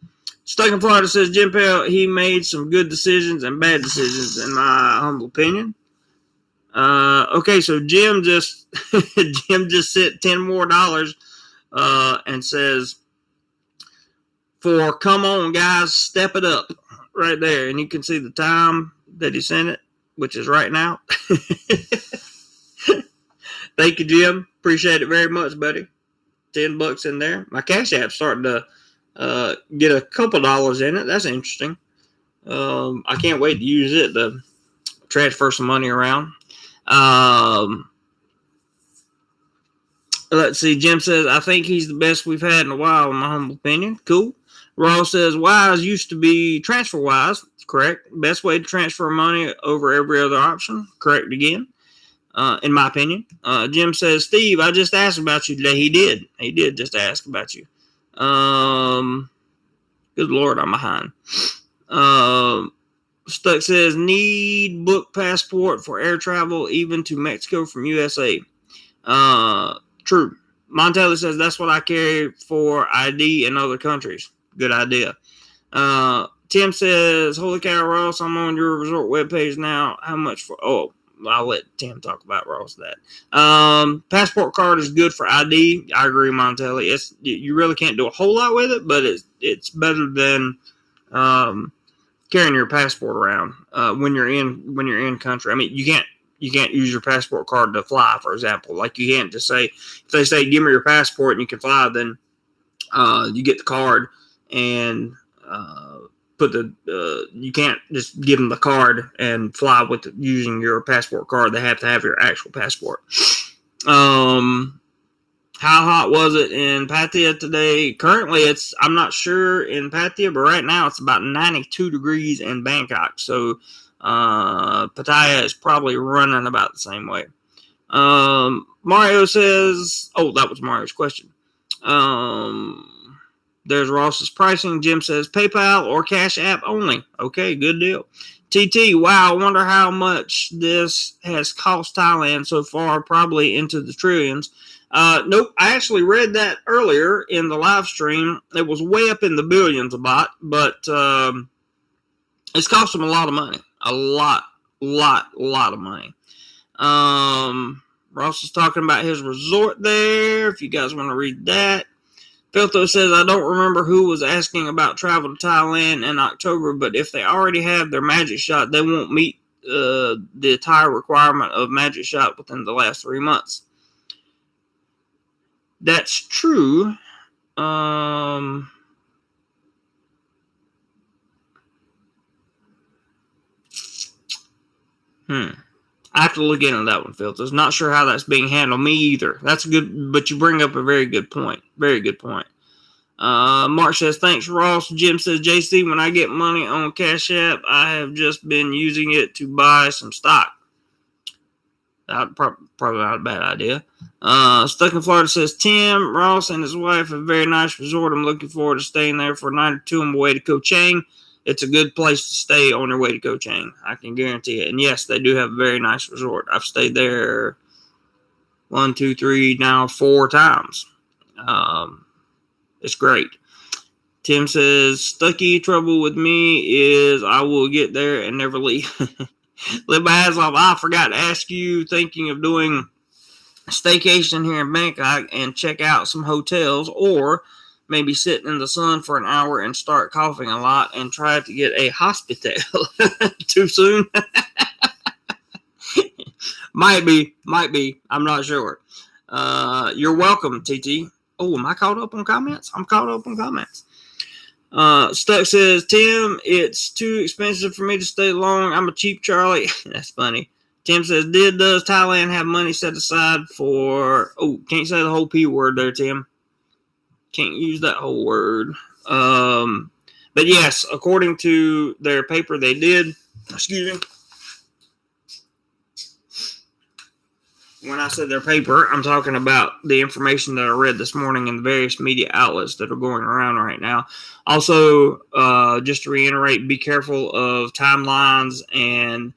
Stuck in Florida says, Jim Pell, he made some good decisions and bad decisions, in my humble opinion. Okay, so Jim just sent $10 more and says, for come on, guys, step it up right there. And you can see the time that he sent it, which is right now. Thank you, Jim. Appreciate it very much, buddy. $10 in there. My Cash App's starting to get a couple dollars in it. That's interesting. I can't wait to use it to transfer some money around. Let's see. Jim says, I think he's the best we've had in a while, in my humble opinion. Cool. Ross says, Wise used to be TransferWise. Correct. Best way to transfer money over every other option. Correct again. In my opinion. Jim says, Steve, I just asked about you today. He did. He did just ask about you. Good Lord, I'm behind. Stuck says, need book passport for air travel, even to Mexico from USA. True. Montelli says, that's what I carry for ID in other countries. Good idea. Tim says, holy cow, Ross, I'm on your resort webpage now. How much for, I'll let Tim talk about Ross that. Passport card is good for ID. I agree, Montelli. You really can't do a whole lot with it, but it's better than carrying your passport around when you're in country. I mean, you can't use your passport card to fly, for example. Like, you can't just say, if they say give me your passport and you can fly, then you get the card and you can't just give them the card and fly with using your passport card. They have to have your actual passport. How hot was it in Pattaya today? Currently, I'm not sure in Pattaya, but right now it's about 92 degrees in Bangkok. So Pattaya is probably running about the same way. Mario says, that was Mario's question. There's Ross's pricing. Jim says PayPal or Cash App only. Okay, good deal. TT, wow, I wonder how much this has cost Thailand so far, probably into the trillions. Nope, I actually read that earlier in the live stream. It was way up in the billions about, but it's cost them a lot of money. A lot of money. Ross is talking about his resort there, if you guys want to read that. Filtho says, I don't remember who was asking about travel to Thailand in October, but if they already have their magic shot, they won't meet the entire requirement of magic shot within the last 3 months. That's true. I have to look into that one, Filters. Not sure how that's being handled. Me either. That's good, but you bring up a very good point. Very good point. Mark says, thanks, Ross. Jim says, JC, when I get money on Cash App, I have just been using it to buy some stock. Probably not a bad idea. Stuck in Florida says, Tim, Ross and his wife have a very nice resort. I'm looking forward to staying there for a night or two on my way to Koh Chang. It's a good place to stay on your way to Koh Chang. I can guarantee it. And yes, they do have a very nice resort. I've stayed there 4 times. It's great. Tim says, Stucky, trouble with me is I will get there and never leave. Live my ass off. I forgot to ask you, thinking of doing a staycation here in Bangkok and check out some hotels, or maybe sit in the sun for an hour and start coughing a lot and try to get a hospital. Too soon? Might be. I'm not sure. You're welcome, TT. Oh, am I caught up on comments? I'm caught up on comments. Stuck says, Tim, it's too expensive for me to stay long. I'm a cheap Charlie. That's funny. Tim says, does Thailand have money set aside for... Oh, can't say the whole P word there, Tim. Can't use that whole word. But yes, according to their paper, they did. Excuse me. When I said their paper, I'm talking about the information that I read this morning in the various media outlets that are going around right now. Also, just to reiterate, be careful of timelines and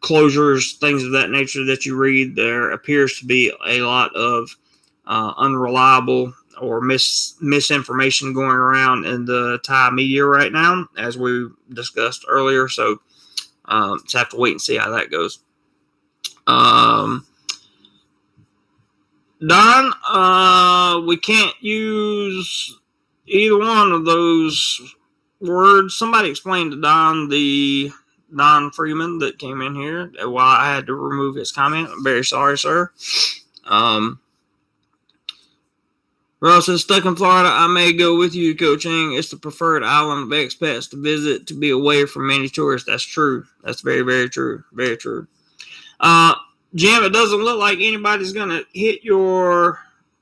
closures, things of that nature that you read. There appears to be a lot of unreliable or misinformation going around in the Thai media right now, as we discussed earlier. So just have to wait and see how that goes. Don, we can't use either one of those words. Somebody explained to Don Freeman that came in here why I had to remove his comment. I'm very sorry, sir. Ross says, stuck in Florida, I may go with you, coaching. It's the preferred island of expats to visit, to be away from many tourists. That's true. That's very, very true. Very true. Jim, it doesn't look like anybody's going to hit your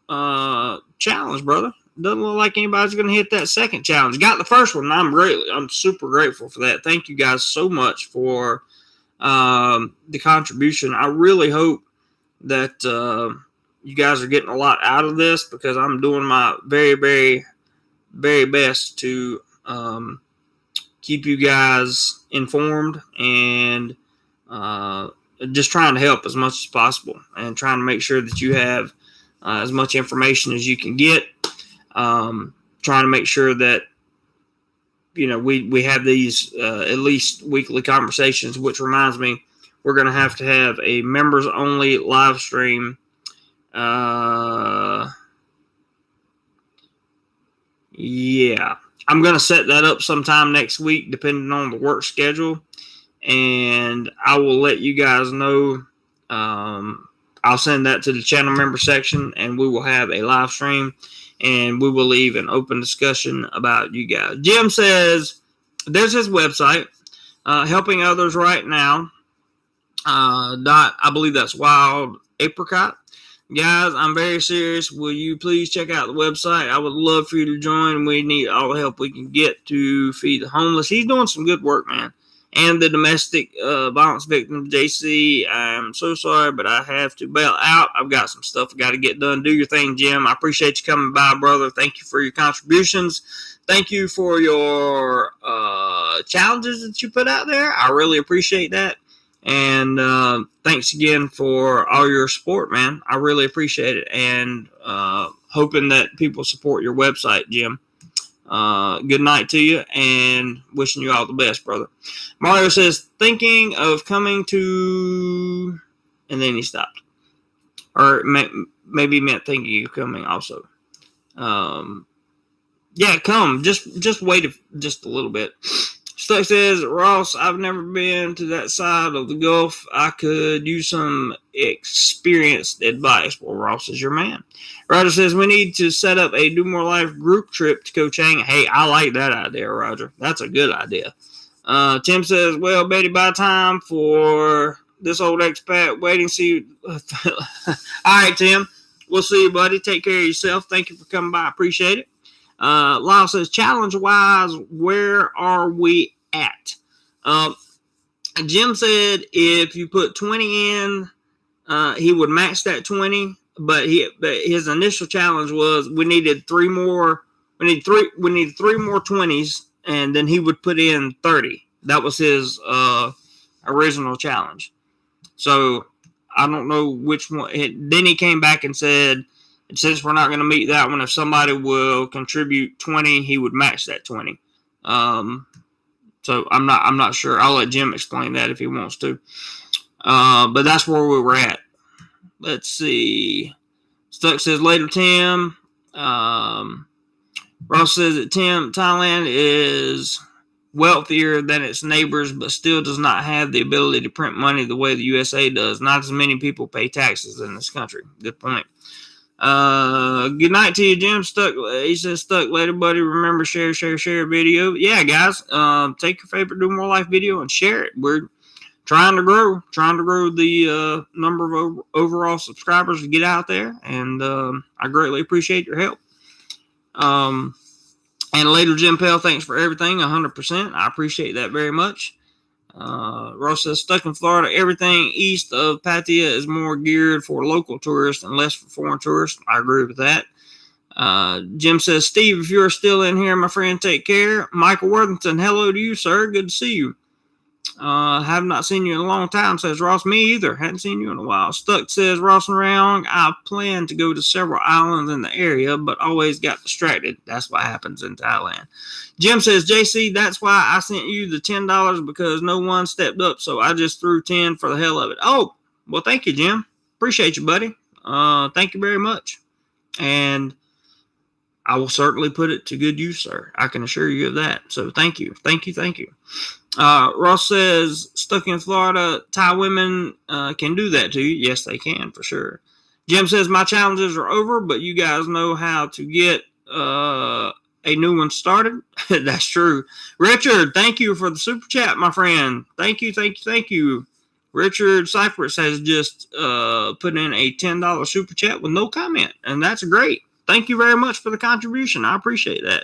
challenge, brother. It doesn't look like anybody's going to hit that second challenge. Got the first one. I'm super grateful for that. Thank you guys so much for the contribution. I really hope that you guys are getting a lot out of this, because I'm doing my very, very, very best to keep you guys informed and just trying to help as much as possible and trying to make sure that you have as much information as you can get. Trying to make sure that, you know, we have these at least weekly conversations, which reminds me, we're going to have a members only live stream. Yeah, I'm going to set that up sometime next week, depending on the work schedule. And I will let you guys know. I'll send that to the channel member section, and we will have a live stream, and we will leave an open discussion about you guys. Jim says there's his website, helping others right now. I believe that's Wild Apricot. Guys, I'm very serious. Will you please check out the website? I would love for you to join. We need all the help we can get to feed the homeless. He's doing some good work, man. And the domestic violence victim, JC, I'm so sorry, but I have to bail out. I've got some stuff I got to get done. Do your thing, Jim. I appreciate you coming by, brother. Thank you for your contributions. Thank you for your challenges that you put out there. I really appreciate that. And thanks again for all your support, man. I really appreciate it. And hoping that people support your website, Jim. Good night to you, and wishing you all the best, brother. Mario says, thinking of coming to, and then he stopped. Or maybe meant thinking of coming also. Yeah, come. Just wait just a little bit. Stuck says, Ross, I've never been to that side of the Gulf. I could use some experienced advice. Well, Ross is your man. Roger says, we need to set up a DoMoreLife group trip to Koh Chang. Hey, I like that idea, Roger. That's a good idea. Tim says, well, Betty, by time for this old expat waiting, see you. All right, Tim. We'll see you, buddy. Take care of yourself. Thank you for coming by. I appreciate it. Lyle says, challenge-wise, where are we at? Jim said if you put 20 in, he would max that 20, but his initial challenge was we needed three more 20s, and then he would put in 30. That was his original challenge. So I don't know which one. Then he came back and said, since we're not going to meet that one, if somebody will contribute 20, he would match that 20. So I'm not sure. I'll let Jim explain that if he wants to. But that's where we were at. Let's see. Stuck says later, Tim. Ross says that Thailand is wealthier than its neighbors, but still does not have the ability to print money the way the USA does. Not as many people pay taxes in this country. Good point. Good night to you, Jim. He says stuck later, buddy. Remember, share video. Yeah, guys, take your favorite DoMoreLife video and share it. We're trying to grow the number of overall subscribers to get out there, and I greatly appreciate your help. And later, Jim Pell, thanks for everything, 100%. I appreciate that very much. Ross says, stuck in Florida, everything east of Pattaya is more geared for local tourists and less for foreign tourists. I agree with that. Jim says, Steve, if you're still in here, my friend, take care. Michael Worthington, hello to you, sir. Good to see you. Have not seen you in a long time, says Ross. Me either. Hadn't seen you in a while. Stuck says, Ross and Round, I plan to go to several islands in the area, but always got distracted. That's what happens in Thailand. Jim says, JC, that's why I sent you the $10 because no one stepped up, so I just threw 10 for the hell of it. Oh, well, thank you, Jim. Appreciate you, buddy. Thank you very much. And I will certainly put it to good use, sir. I can assure you of that. So thank you. Thank you. Thank you. Ross says, stuck in Florida, Thai women can do that to you. Yes, they can, for sure. Jim says, my challenges are over, but you guys know how to get a new one started. That's true. Richard, thank you for the super chat, my friend. Thank you, thank you, thank you. Richard Cypress has just put in a $10 super chat with no comment, and that's great. Thank you very much for the contribution. I appreciate that.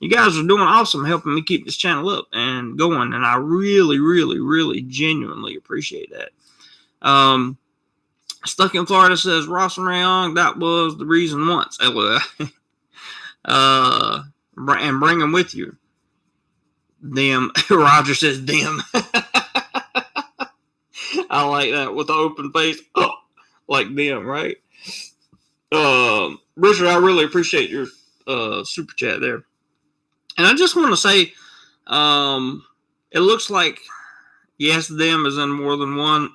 You guys are doing awesome helping me keep this channel up and going, and I really, really, really genuinely appreciate that. Stuck in Florida says, Ross and Rayong, that was the reason once. And bring them with you. Them. Roger says, them. I like that with the open face. Oh, like them, right? Richard, I really appreciate your super chat there. And I just want to say, it looks like, yes, them is in more than one.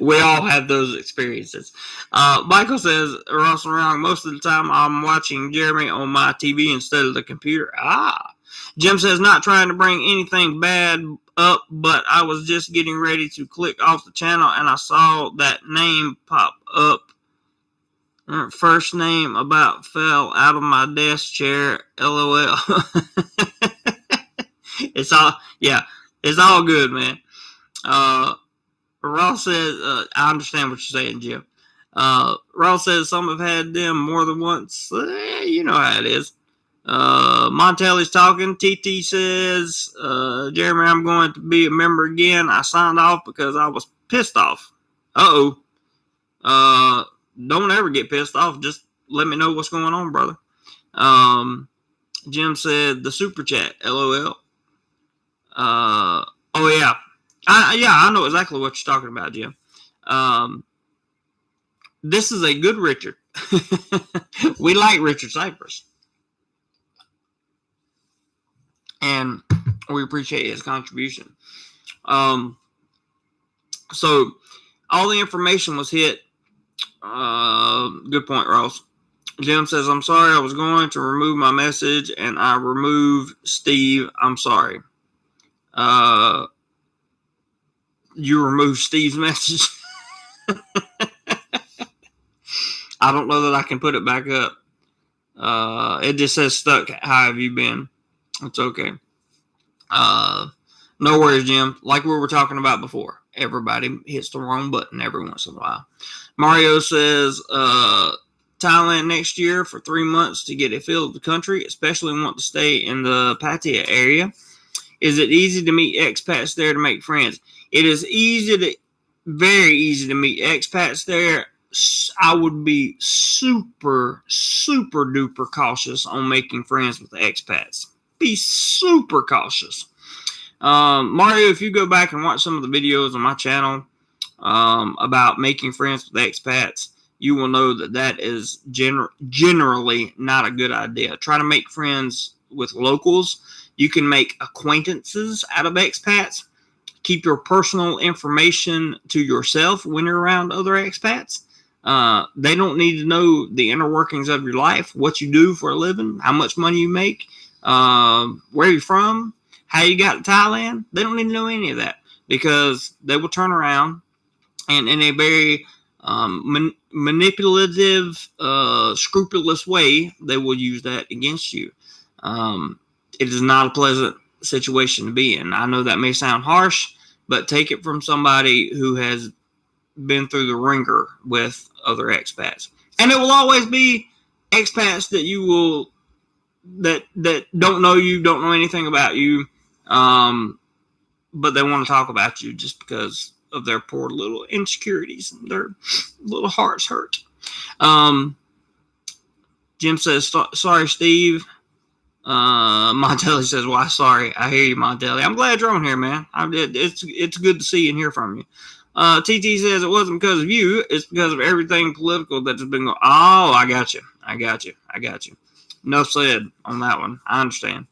We all have those experiences. Michael says, Ross around, most of the time I'm watching Jeremy on my TV instead of the computer. Jim says, not trying to bring anything bad up, but I was just getting ready to click off the channel and I saw that name pop up. First name about fell out of my desk chair. LOL. It's all good, man. Ross says, I understand what you're saying, Jim. Ross says some have had them more than once. You know how it is. Montelli's talking. TT says, Jeremy, I'm going to be a member again. I signed off because I was pissed off. Don't ever get pissed off. Just let me know what's going on, brother. Jim said the super chat. LOL. Oh yeah. I know exactly what you're talking about, Jim. This is a good Richard. We like Richard Cypress. And we appreciate his contribution. So all the information was hit. Good point, Ross. Jim says, I'm sorry, I was going to remove my message and I removed Steve. I'm sorry. You removed Steve's message. I don't know that I can put it back up. It just says stuck. How have you been? It's okay. No worries, Jim. Like we were talking about before, everybody hits the wrong button every once in a while. Mario says, Thailand next year for 3 months to get a feel of the country, especially want to stay in the Pattaya area. Is it easy to meet expats there to make friends? It is very easy to meet expats there. I would be super, super duper cautious on making friends with the expats. Be super cautious. Mario, if you go back and watch some of the videos on my channel about making friends with expats, you will know that is generally not a good idea. Try to make friends with locals. You can make acquaintances out of expats. Keep your personal information to yourself when you're around other expats. They don't need to know the inner workings of your life, what you do for a living, how much money you make, where you're from, how you got to Thailand. They don't need to know any of that because they will turn around and in a very manipulative, scrupulous way, they will use that against you. It is not a pleasant situation to be in. I know that may sound harsh, but take it from somebody who has been through the ringer with other expats. And it will always be expats that you will that don't know you, don't know anything about you, but they want to talk about you just because of their poor little insecurities and their little hearts hurt. Jim says, sorry, Steve. Montelli says, why, sorry. I hear you, Montelli. I'm glad you're on here, man. It's good to see and hear from you. TT says, it wasn't because of you. It's because of everything political that's been going. Oh, I got you. Enough said on that one. I understand.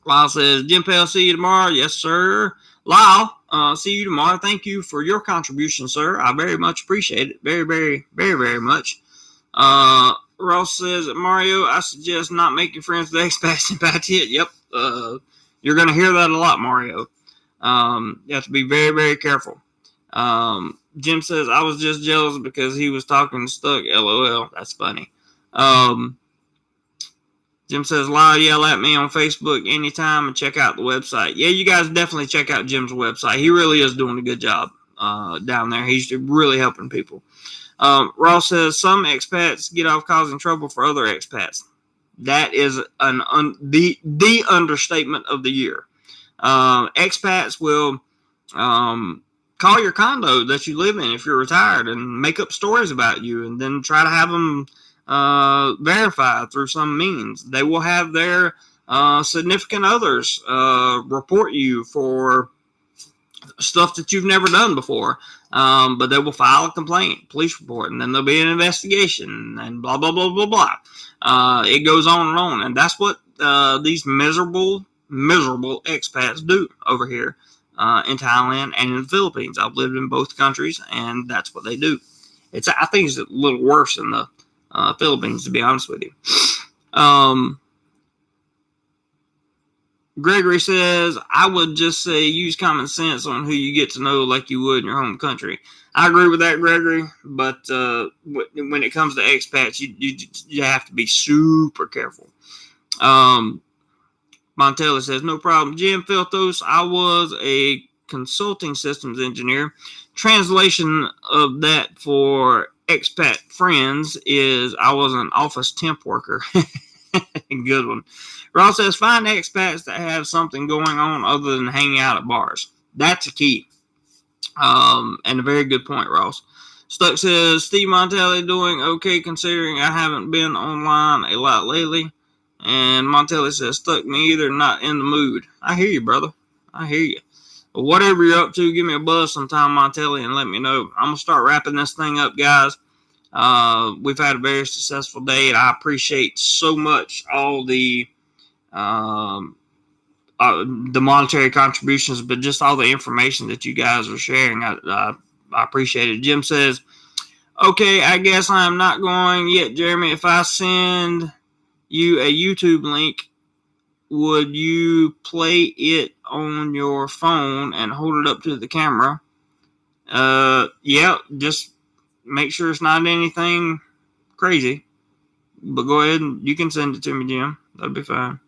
Lyle says, Jim Pell, see you tomorrow. Yes, sir. Lyle, see you tomorrow. Thank you for your contribution, sir. I very much appreciate it. Very, very, very, very much. Ross says, Mario, I suggest not making friends with expats in Pattaya. Yep. You're going to hear that a lot, Mario. You have to be very, very careful. Jim says, I was just jealous because he was talking stuck. LOL. That's funny. Jim says, Lyle, yell at me on Facebook anytime and check out the website. Yeah, you guys definitely check out Jim's website. He really is doing a good job down there. He's really helping people. Ross says, some expats get off causing trouble for other expats. That is the understatement of the year. Expats will call your condo that you live in if you're retired and make up stories about you and then try to have them verified through some means. They will have their significant others report you for stuff that you've never done before, but they will file a complaint, police report, and then there'll be an investigation and blah, blah, blah, blah, blah. It goes on, and that's what these miserable expats do over here in Thailand and in the Philippines. I've lived in both countries, and that's what they do. I think it's a little worse in the Philippines, to be honest with you. Gregory says, I would just say use common sense on who you get to know like you would in your home country. I agree with that, Gregory, but when it comes to expats, you have to be super careful. Montelli says, no problem. Jim Feltos, I was a consulting systems engineer. Translation of that for expat friends is I was an office temp worker. Good one. Ross says, find expats that have something going on other than hanging out at bars. That's a key. And a very good point, Ross. Stuck says, Steve Montelli doing okay considering I haven't been online a lot lately. And Montelli says, Stuck me either, not in the mood. I hear you, brother. I hear you. But whatever you're up to, give me a buzz sometime, Montelli, and let me know. I'm going to start wrapping this thing up, guys. We've had a very successful day, and I appreciate so much all the monetary contributions, but just all the information that you guys are sharing. I appreciate it. Jim says, okay, I guess I'm not going yet, Jeremy. If I send you a YouTube link, would you play it on your phone and hold it up to the camera? Yeah, just make sure it's not anything crazy. But go ahead and you can send it to me, Jim. That'll be fine.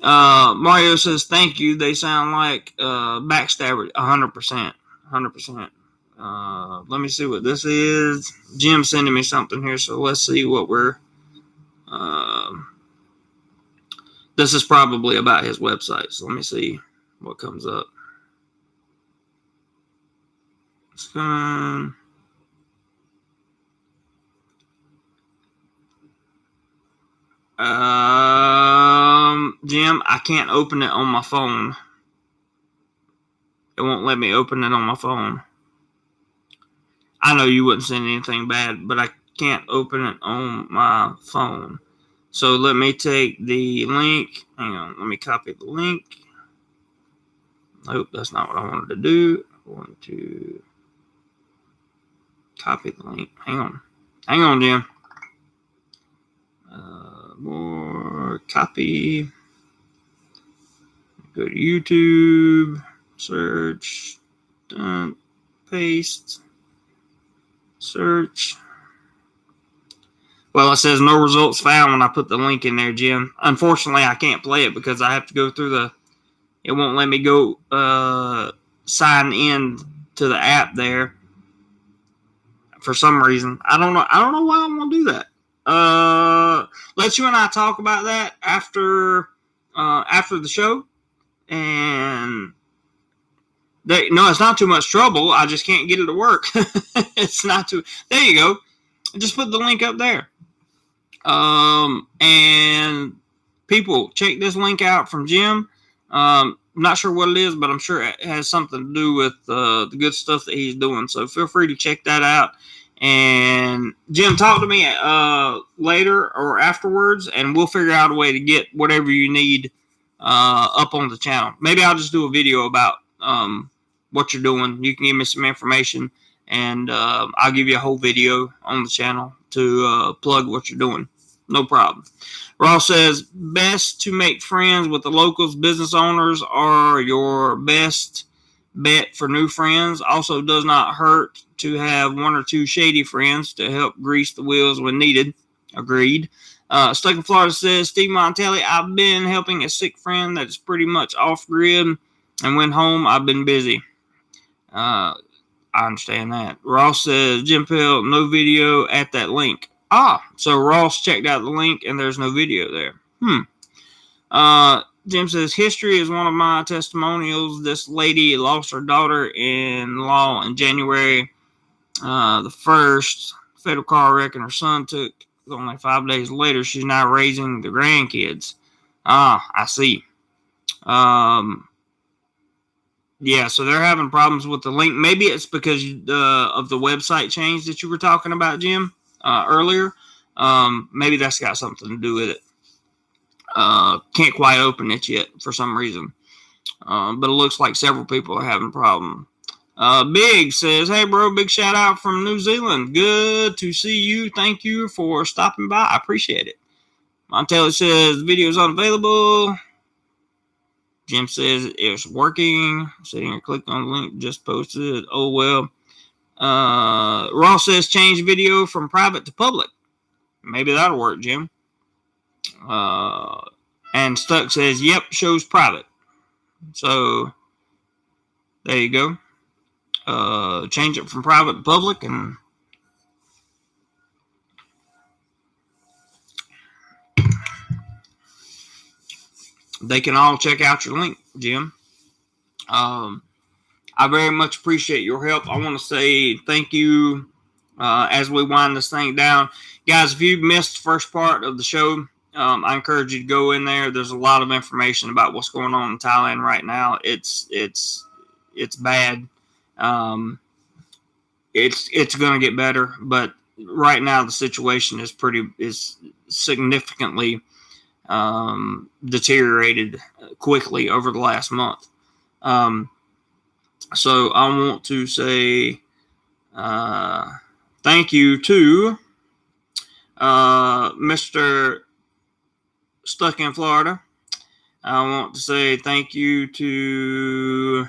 Mario says, thank you. They sound like backstabbers. 100%. 100%. Let me see what this is. Jim's sending me something here, so let's see what we're... this is probably about his website, so let me see what comes up. It's fine. Jim, I can't open it on my phone. It won't let me open it on my phone. I know you wouldn't send anything bad, but I can't open it on my phone. So let me take the link. Hang on, let me copy the link. Nope, that's not what I wanted to do. I want to copy the link. Hang on, Jim. More copy. Go to YouTube. Search. Done. Paste. Search. Well, it says no results found when I put the link in there, Jim. Unfortunately, I can't play it because I have to go through it won't let me go sign in to the app there for some reason. I don't know why I'm gonna do that. Let you and I talk about that after the show. And it's not too much trouble. I just can't get it to work. It's not too. There you go. Just put the link up there. And people, check this link out from Jim. I'm not sure what it is, but I'm sure it has something to do with the good stuff that he's doing. So feel free to check that out. And Jim, talk to me later or afterwards, and we'll figure out a way to get whatever you need up on the channel. Maybe I'll just do a video about what you're doing. You can give me some information, and I'll give you a whole video on the channel to plug what you're doing. No problem. Ross says, best to make friends with the locals. Business owners are your best bet for new friends. Also does not hurt to have one or two shady friends to help grease the wheels when needed. Agreed. Stuck in Florida says, Steve Montelli, I've been helping a sick friend that is pretty much off grid, and when home, I've been busy. I understand that. Ross says, Jim Pell, no video at that link. So Ross checked out the link and there's no video there. Jim says, history is one of my testimonials. This lady lost her daughter-in-law in January the 1st. Fatal car wreck, and her son took only 5 days later. She's now raising the grandkids. I see. Yeah, so they're having problems with the link. Maybe it's because of the website change that you were talking about, Jim, earlier. Maybe that's got something to do with it. Can't quite open it yet for some reason. But it looks like several people are having a problem. Big says, hey, bro, big shout out from New Zealand. Good to see you. Thank you for stopping by. I appreciate it. Montelli says, the video is unavailable. Jim says it's working. Sitting here, clicked on the link, just posted. Oh, well. Ross says change video from private to public. Maybe that'll work, Jim. And Stuck says, yep, shows private. So there you go. Change it from private to public, and they can all check out your link, Jim. I very much appreciate your help. I want to say thank you as we wind this thing down. Guys, if you missed the first part of the show, I encourage you to go in there. There's a lot of information about what's going on in Thailand right now. It's bad. It's going to get better, but right now the situation is significantly deteriorated quickly over the last month. So I want to say thank you to Mr. Stuck in Florida. I want to say thank you to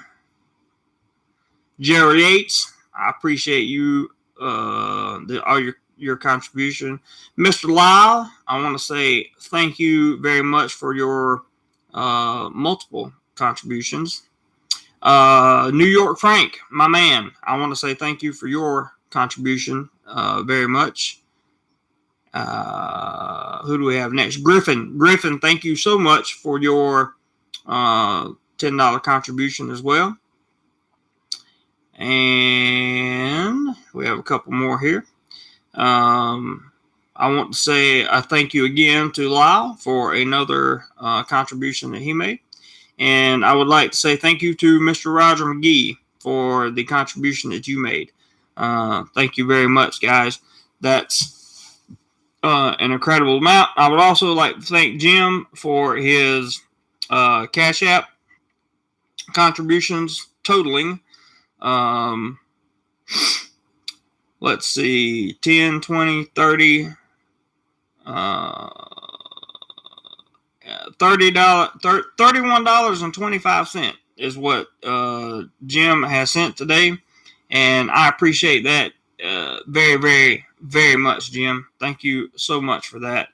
Jerry Yates. I appreciate you, all your contribution. Mr. Lyle, I want to say thank you very much for your multiple contributions. New York Frank, my man, I want to say thank you for your contribution very much. Who do we have next? Griffin, thank you so much for your $10 contribution as well. And we have a couple more here. I want to say thank you again to Lyle for another contribution that he made. And I would like to say thank you to Mr. Roger McGee for the contribution that you made. Thank you very much, guys. That's an incredible amount. I would also like to thank Jim for his Cash App contributions totaling, let's see, 10, 20, 30, $31.25 is what Jim has sent today, and I appreciate that very, very, very much, Jim. Thank you so much for that.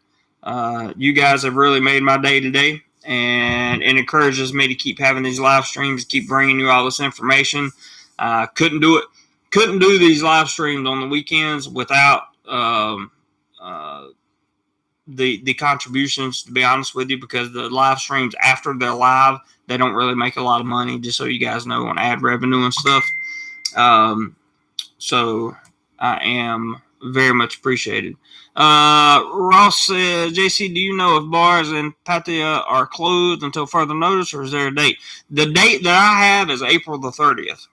You guys have really made my day today, and it encourages me to keep having these live streams, keep bringing you all this information. Couldn't do it couldn't do these live streams on the weekends without the contributions, to be honest with you, because the live streams after they're live, they don't really make a lot of money, just so you guys know, on ad revenue and stuff. So I am very much appreciated. Ross says, JC, do you know if bars in Pattaya are closed until further notice, or is there a date? The date that I have is April the 30th.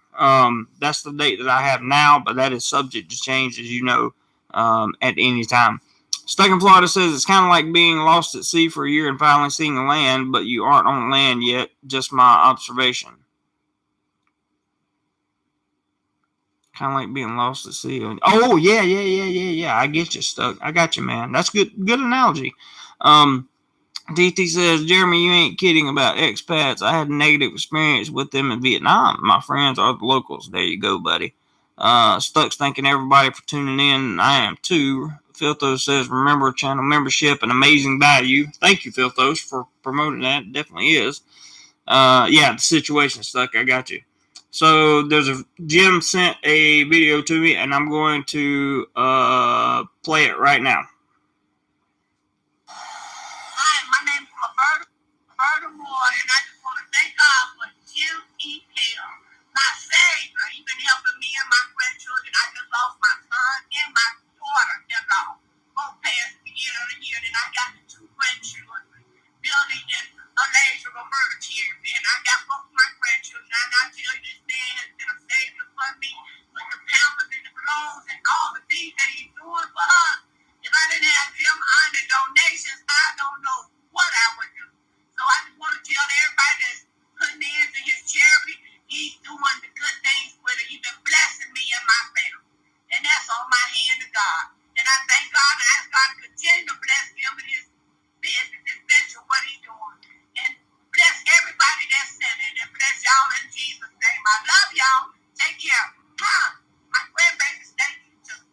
That's the date that I have now, but that is subject to change, as you know, at any time. Stuck in Florida says it's kind of like being lost at sea for a year and finally seeing the land, but you aren't on land yet. Just my observation. Kind of like being lost at sea. Oh, yeah. I get you, Stuck. I got you, man. That's good analogy. DT says, Jeremy, you ain't kidding about expats. I had a negative experience with them in Vietnam. My friends are the locals. There you go, buddy. Stuck's thanking everybody for tuning in. I am too. Philthos says, remember channel membership and amazing value. Thank you, Philthos, for promoting that. It definitely is. Yeah, the situation, Stuck. I got you. So Jim sent a video to me, and I'm going to play it right now. Hi, my name is Roberta Moore, and I just want to thank God for Jim E. Hale, my savior. He's been helping me and my grandchildren. I just lost my son and my daughter-in-law. Both passed beginning of the year, and I got the two grandchildren building in Malaysia Roberta therapy, and I got both my grandchildren. And I tell you, this man has been a savior for me with the pampers and the clothes and all the things that he's doing for us. If I didn't have him on the donations, I don't know what I would do. So I just want to tell everybody that's putting into his charity, he's doing the good things with it. He's been blessing me and my family. And that's on my hand to God. And I thank God and ask God to continue to bless him in his business, especially what he's doing. And bless everybody that's sent it. And bless y'all in Jesus' name. I love y'all. Take care. My grandbabies, thank you too.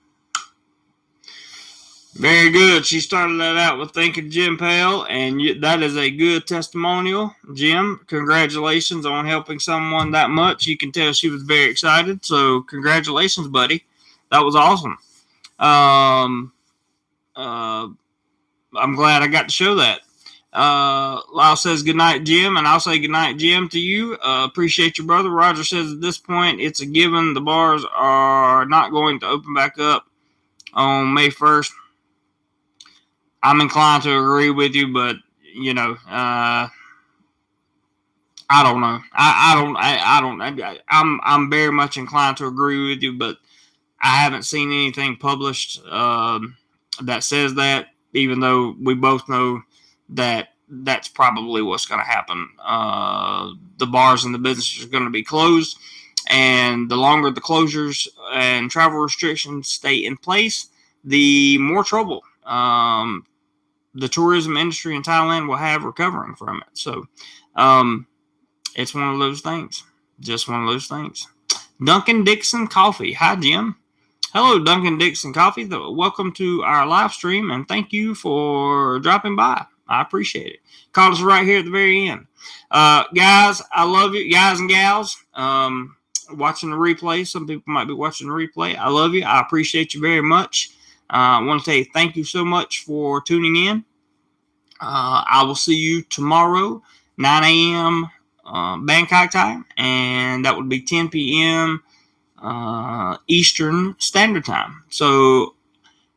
Very good. She started that out with thanking Jim Pale, and that is a good testimonial. Jim, congratulations on helping someone that much. You can tell she was very excited, so congratulations, buddy. That was awesome. I'm glad I got to show that. Lyle says good night, Jim, and I'll say good night, Jim, to you. Appreciate your brother. Roger says at this point it's a given the bars are not going to open back up on May 1st. I'm inclined to agree with you, but you know, I don't know. I'm very much inclined to agree with you, but I haven't seen anything published that says that. Even though we both know that that's probably what's going to happen. The bars and the businesses are going to be closed, and the longer the closures and travel restrictions stay in place, the more trouble the tourism industry in Thailand will have recovering from it. So it's one of those things. Just one of those things. Duncan Dixon Coffee. Hi, Jim. Hello, Duncan Dixon Coffee. Welcome to our live stream, and thank you for dropping by. I appreciate it. Call us right here at the very end. Guys, I love you. Guys and gals, watching the replay. Some people might be watching the replay. I love you. I appreciate you very much. I want to say thank you so much for tuning in. I will see you tomorrow, 9 a.m. Bangkok time, and that would be 10 p.m. Eastern Standard Time. So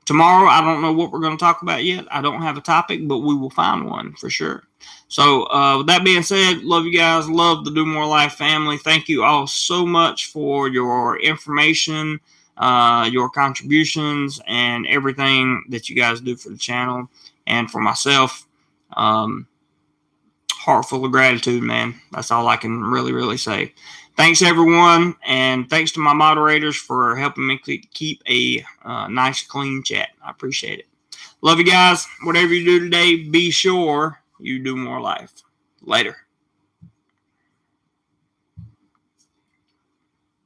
tomorrow, I don't know what we're going to talk about yet. I don't have a topic, but we will find one for sure. So with that being said, love you guys. Love the DoMoreLife family. Thank you all so much for your information, your contributions, and everything that you guys do for the channel and for myself. Heart full of gratitude, man. That's all I can really say. Thanks, everyone, and thanks to my moderators for helping me keep a nice, clean chat. I appreciate it. Love you guys. Whatever you do today, be sure you do more life. Later.